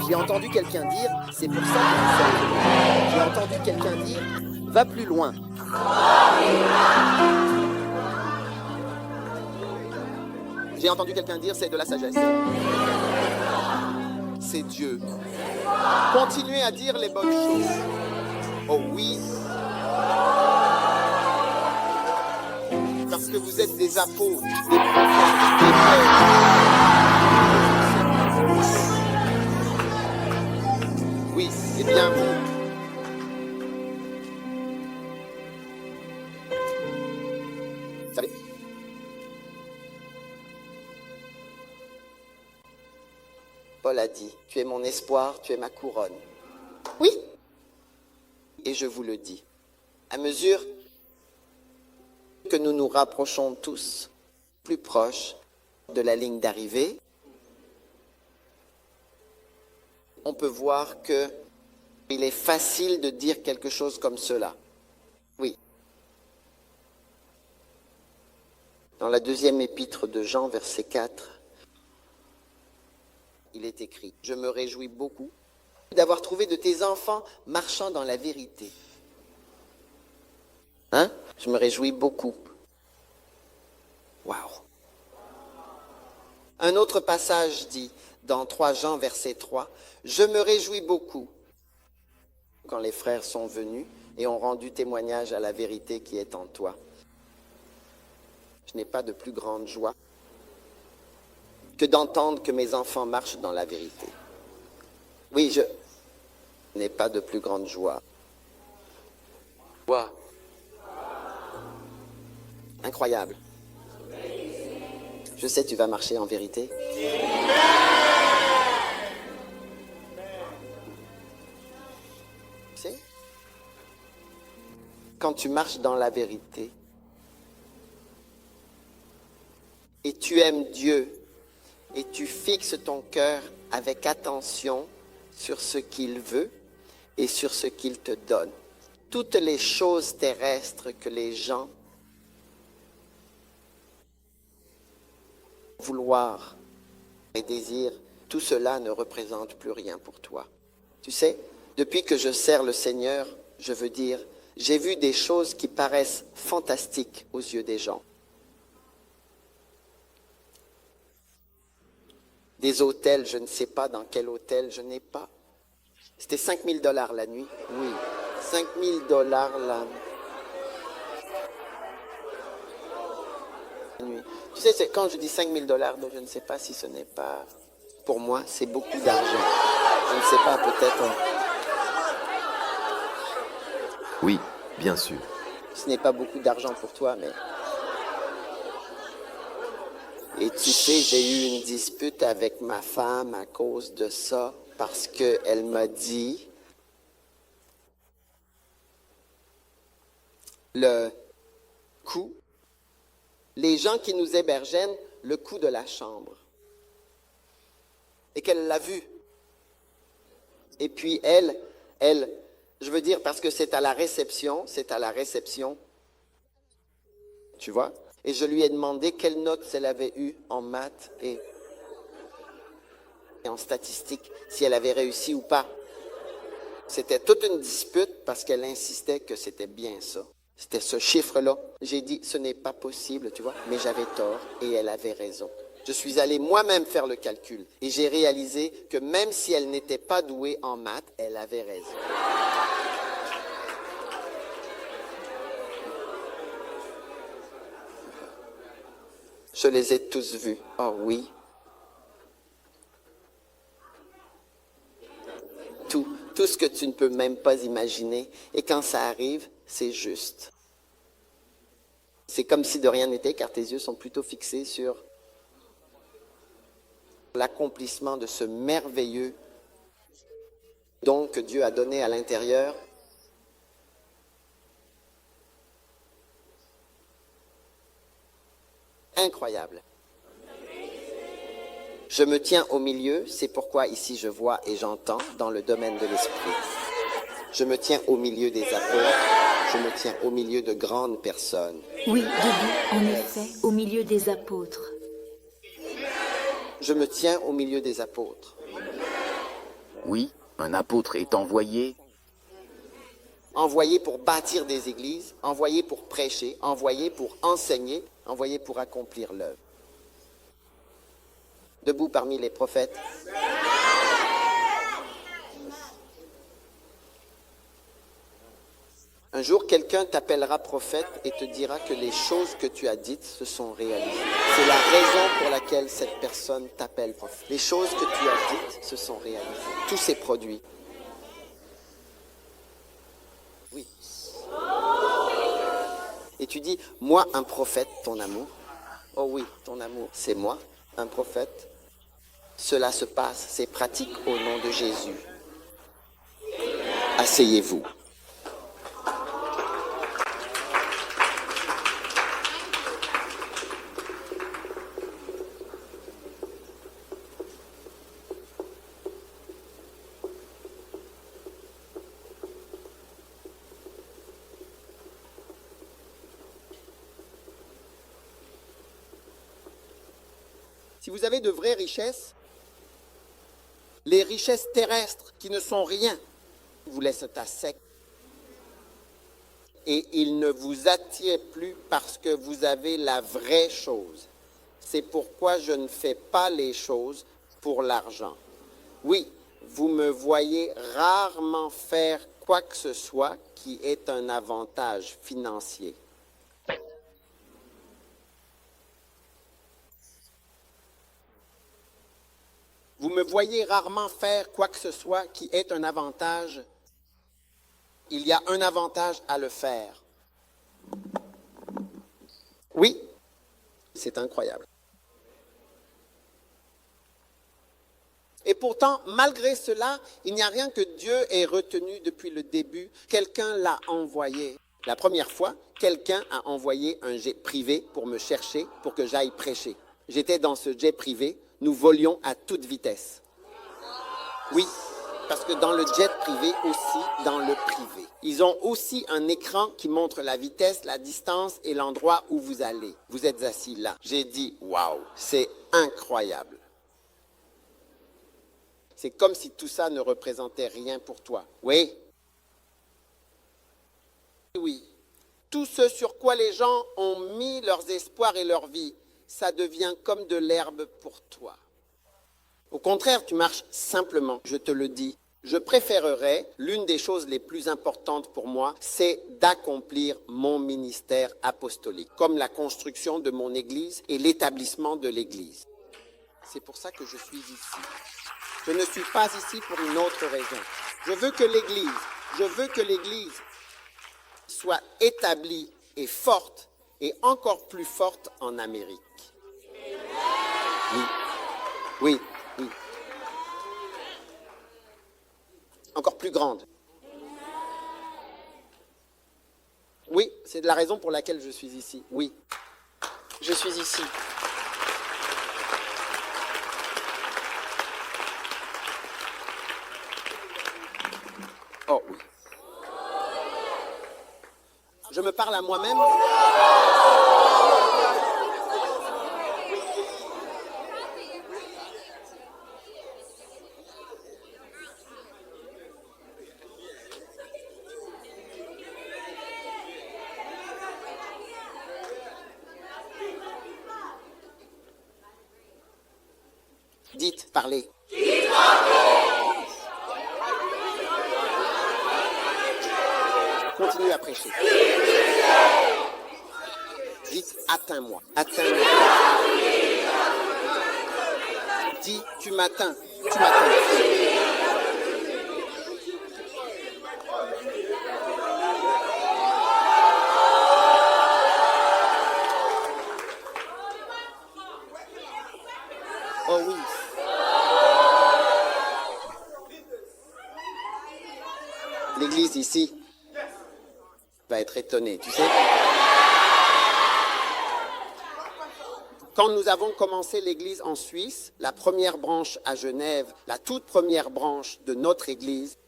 J'ai entendu quelqu'un dire, c'est pour ça que nous sommes venus. J'ai entendu quelqu'un dire, va plus loin. J'ai entendu quelqu'un dire, c'est de la sagesse. C'est Dieu. Continuez à dire les bonnes choses. Oh oui. Parce que vous êtes des apôtres, des prophètes, des pères. Oui, c'est bien vous. Vous savez, Paul a dit, tu es mon espoir, tu es ma couronne. Oui. Et je vous le dis, à mesure que nous nous rapprochons tous plus proches de la ligne d'arrivée, on peut voir que il est facile de dire quelque chose comme cela. Oui. Dans la deuxième épître de Jean, verset 4, il est écrit, « Je me réjouis beaucoup d'avoir trouvé de tes enfants marchant dans la vérité. » Hein? Je me réjouis beaucoup. Waouh! Un autre passage dit, dans 3 Jean, verset 3, « Je me réjouis beaucoup quand les frères sont venus et ont rendu témoignage à la vérité qui est en toi. » Je n'ai pas de plus grande joie que d'entendre que mes enfants marchent dans la vérité. Oui, je n'ai pas de plus grande joie. Wow. Incroyable. Je sais, tu vas marcher en vérité. Tu sais, quand tu marches dans la vérité et tu aimes Dieu et tu fixes ton cœur avec attention sur ce qu'il veut et sur ce qu'il te donne, toutes les choses terrestres que les gens vouloir et désir, tout cela ne représente plus rien pour toi. Tu sais, depuis que je sers le Seigneur, je veux dire, j'ai vu des choses qui paraissent fantastiques aux yeux des gens. Des hôtels, je ne sais pas dans quel hôtel, je n'ai pas. C'était 5 000 $ la nuit. Oui, 5 000 $ la nuit. Tu sais, quand je dis 5 000 $, donc je ne sais pas si ce n'est pas... Pour moi, c'est beaucoup d'argent. Je ne sais pas, peut-être... Oui, bien sûr. Ce n'est pas beaucoup d'argent pour toi, mais... Et tu sais, j'ai eu une dispute avec ma femme à cause de ça, parce qu'elle m'a dit... Le coût... Les gens qui nous hébergeaient, le coût de la chambre. Et qu'elle l'a vu. Et puis elle, je veux dire parce que c'est à la réception, tu vois. Et je lui ai demandé quelle note elle avait eue en maths et en statistique, si elle avait réussi ou pas. C'était toute une dispute parce qu'elle insistait que c'était bien ça. C'était ce chiffre-là. J'ai dit, ce n'est pas possible, tu vois, mais j'avais tort et elle avait raison. Je suis allé moi-même faire le calcul et j'ai réalisé que même si elle n'était pas douée en maths, elle avait raison. Je les ai tous vus. Oh oui. Tout ce que tu ne peux même pas imaginer. Et quand ça arrive, c'est juste. C'est comme si de rien n'était, car tes yeux sont plutôt fixés sur l'accomplissement de ce merveilleux don que Dieu a donné à l'intérieur. Incroyable. Je me tiens au milieu, c'est pourquoi ici je vois et j'entends dans le domaine de l'esprit. Je me tiens au milieu des apôtres, je me tiens au milieu de grandes personnes. Oui, debout, en effet, au milieu des apôtres. Je me tiens au milieu des apôtres. Oui, un apôtre est envoyé. Envoyé pour bâtir des églises, envoyé pour prêcher, envoyé pour enseigner, envoyé pour accomplir l'œuvre. Debout parmi les prophètes. Un jour, quelqu'un t'appellera prophète et te dira que les choses que tu as dites se sont réalisées. C'est la raison pour laquelle cette personne t'appelle prophète. Les choses que tu as dites se sont réalisées. Tous ces produits. Oui. Et tu dis, moi, un prophète, ton amour. Oh oui, ton amour, c'est moi, un prophète. Cela se passe, c'est pratique au nom de Jésus. Asseyez-vous. Si vous avez de vraies richesses, les richesses terrestres qui ne sont rien vous laissent à sec. Et ils ne vous attirent plus parce que vous avez la vraie chose. C'est pourquoi je ne fais pas les choses pour l'argent. Oui, vous me voyez rarement faire quoi que ce soit qui ait un avantage financier. Vous me voyez rarement faire quoi que ce soit qui ait un avantage. Il y a un avantage à le faire. Oui, c'est incroyable. Et pourtant, malgré cela, il n'y a rien que Dieu ait retenu depuis le début. Quelqu'un l'a envoyé. La première fois, quelqu'un a envoyé un jet privé pour me chercher, pour que j'aille prêcher. J'étais dans ce jet privé. Nous volions à toute vitesse. Oui, parce que dans le jet privé aussi, dans le privé, ils ont aussi un écran qui montre la vitesse, la distance et l'endroit où vous allez. Vous êtes assis là. J'ai dit, waouh, c'est incroyable. C'est comme si tout ça ne représentait rien pour toi. Oui. Oui. Tout ce sur quoi les gens ont mis leurs espoirs et leur vie, ça devient comme de l'herbe pour toi. Au contraire, tu marches simplement, je te le dis. Je préférerais, l'une des choses les plus importantes pour moi, c'est d'accomplir mon ministère apostolique, comme la construction de mon Église et l'établissement de l'Église. C'est pour ça que je suis ici. Je ne suis pas ici pour une autre raison. Je veux que l'Église soit établie et forte, et encore plus forte en Amérique. Oui. Encore plus grande. Oui, c'est la raison pour laquelle je suis ici. Oui, je suis ici. Oh oui. Je me parle à moi-même. Dites, parlez. Continuez à prêcher. Dites, atteins-moi, atteins-moi. Dis, tu m'atteins, tu m'atteins. Oh oui. L'église ici va être étonnée, tu sais. Quand nous avons commencé l'église en Suisse, la première branche à Genève, la toute première branche de notre église,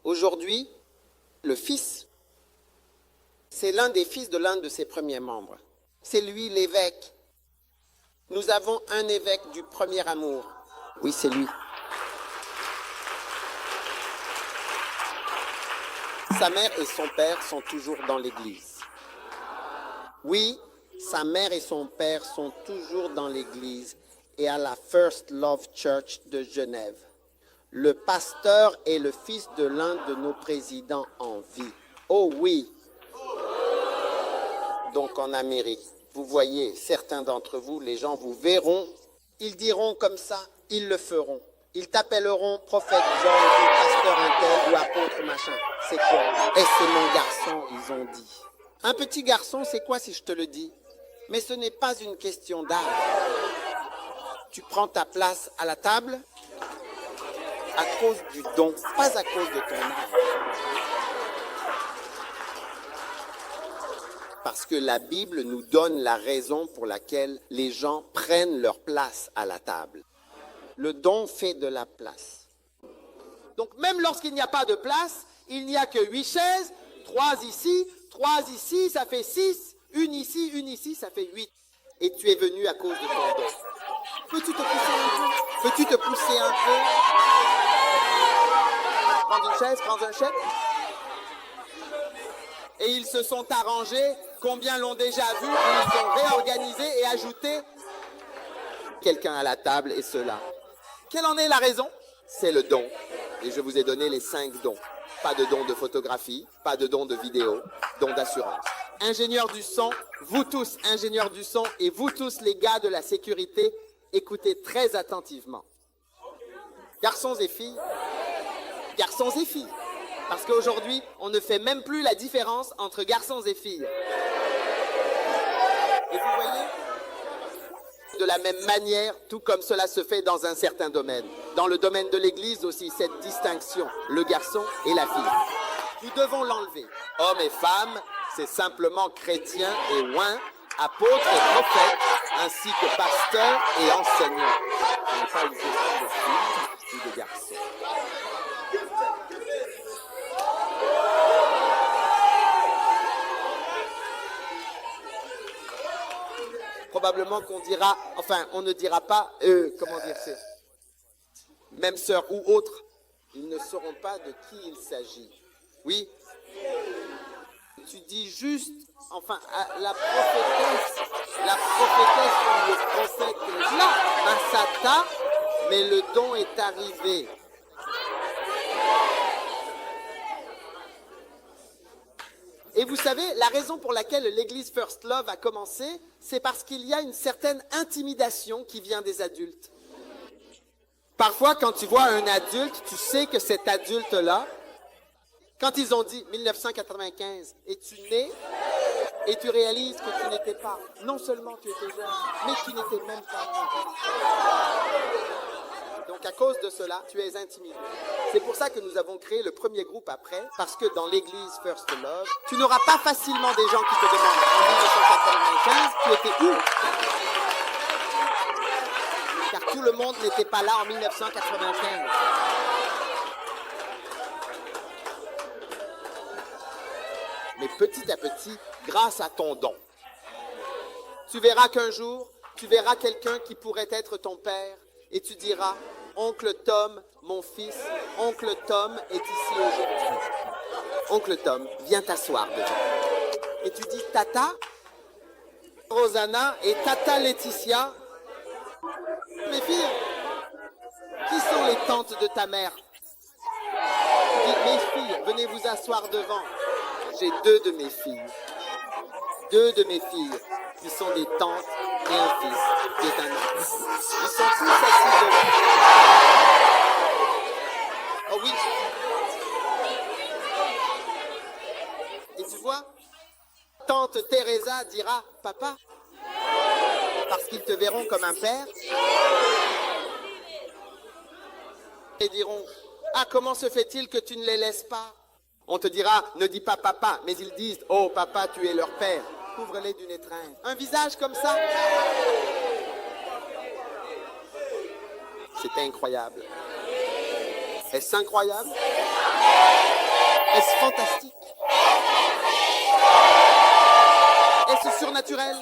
aujourd'hui, le fils, c'est l'un des fils de l'un de ses premiers membres. C'est lui l'évêque. Nous avons un évêque du premier amour. Oui, c'est lui. Sa mère et son père sont toujours dans l'église. Oui, sa mère et son père sont toujours dans l'église et à la First Love Church de Genève. Le pasteur est le fils de l'un de nos présidents en vie. Oh oui. Donc en Amérique, vous voyez, certains d'entre vous, les gens vous verront, ils diront comme ça, ils le feront. Ils t'appelleront prophète Jean ou pasteur intel ou apôtre machin. C'est quoi? Et c'est mon garçon, ils ont dit. Un petit garçon, c'est quoi si je te le dis? Mais ce n'est pas une question d'âge. Tu prends ta place à la table à cause du don, pas à cause de ton âge. Parce que la Bible nous donne la raison pour laquelle les gens prennent leur place à la table. Le don fait de la place. Donc même lorsqu'il n'y a pas de place, il n'y a que 8 chaises, 3 ici, ça fait 6, une ici, ça fait 8. Et tu es venu à cause de ton don. Peux-tu te pousser un peu? Peux-tu te pousser un peu? Prendre une chaise, prendre un chèque? Et ils se sont arrangés, combien l'ont déjà vu, ils ont réorganisé et ajouté quelqu'un à la table et cela. Quelle en est la raison? C'est le don. Et je vous ai donné les 5 dons. Pas de don de photographie, pas de don de vidéo, don d'assurance. Ingénieurs du son, vous tous, ingénieurs du son, et vous tous, les gars de la sécurité, écoutez très attentivement. Garçons et filles, parce qu'aujourd'hui, on ne fait même plus la différence entre garçons et filles. Et vous voyez, de la même manière, tout comme cela se fait dans un certain domaine. Dans le domaine de l'Église aussi, cette distinction, le garçon et la fille. Nous devons l'enlever. Hommes et femmes, c'est simplement chrétiens et oints, apôtres et prophètes, ainsi que pasteurs et enseignants. Ce n'est pas une question de filles ou de garçons. Probablement qu'on dira, enfin, on ne dira pas, comment dire, c'est même sœur ou autre, ils ne sauront pas de qui il s'agit. Oui, tu dis juste, enfin, la prophétesse ou le prophète est là, Masata, mais le don est arrivé. Et vous savez, la raison pour laquelle l'église First Love a commencé, c'est parce qu'il y a une certaine intimidation qui vient des adultes. Parfois, quand tu vois un adulte, tu sais que cet adulte-là, quand ils ont dit 1995, es-tu né? Et tu réalises que tu n'étais pas, non seulement tu étais jeune, mais tu n'étais même pas né. Donc à cause de cela, tu es intimidé. C'est pour ça que nous avons créé le premier groupe après, parce que dans l'église First Love, tu n'auras pas facilement des gens qui te demandent en 1995, tu étais où? Car tout le monde n'était pas là en 1995. Mais petit à petit, grâce à ton don, tu verras qu'un jour, tu verras quelqu'un qui pourrait être ton père et tu diras, oncle Tom, mon fils, oncle Tom est ici aujourd'hui. Oncle Tom, viens t'asseoir devant. Et tu dis, Tata, Rosanna et Tata Laetitia Mes filles, qui sont les tantes de ta mère? Dis, mes filles, venez vous asseoir devant. J'ai deux de mes filles qui sont des tantes et un fils qui est un homme. Ils sont tous assis devant. Oh oui. Et tu vois, tante Teresa dira papa, parce qu'ils te verront comme un père. Et diront, ah, comment se fait-il que tu ne les laisses pas? On te dira, ne dis pas papa, mais ils disent, oh papa, tu es leur père. Couvre-les d'une étreinte. Un visage comme ça. C'est incroyable. Est-ce incroyable? Est-ce fantastique? Est-ce surnaturel?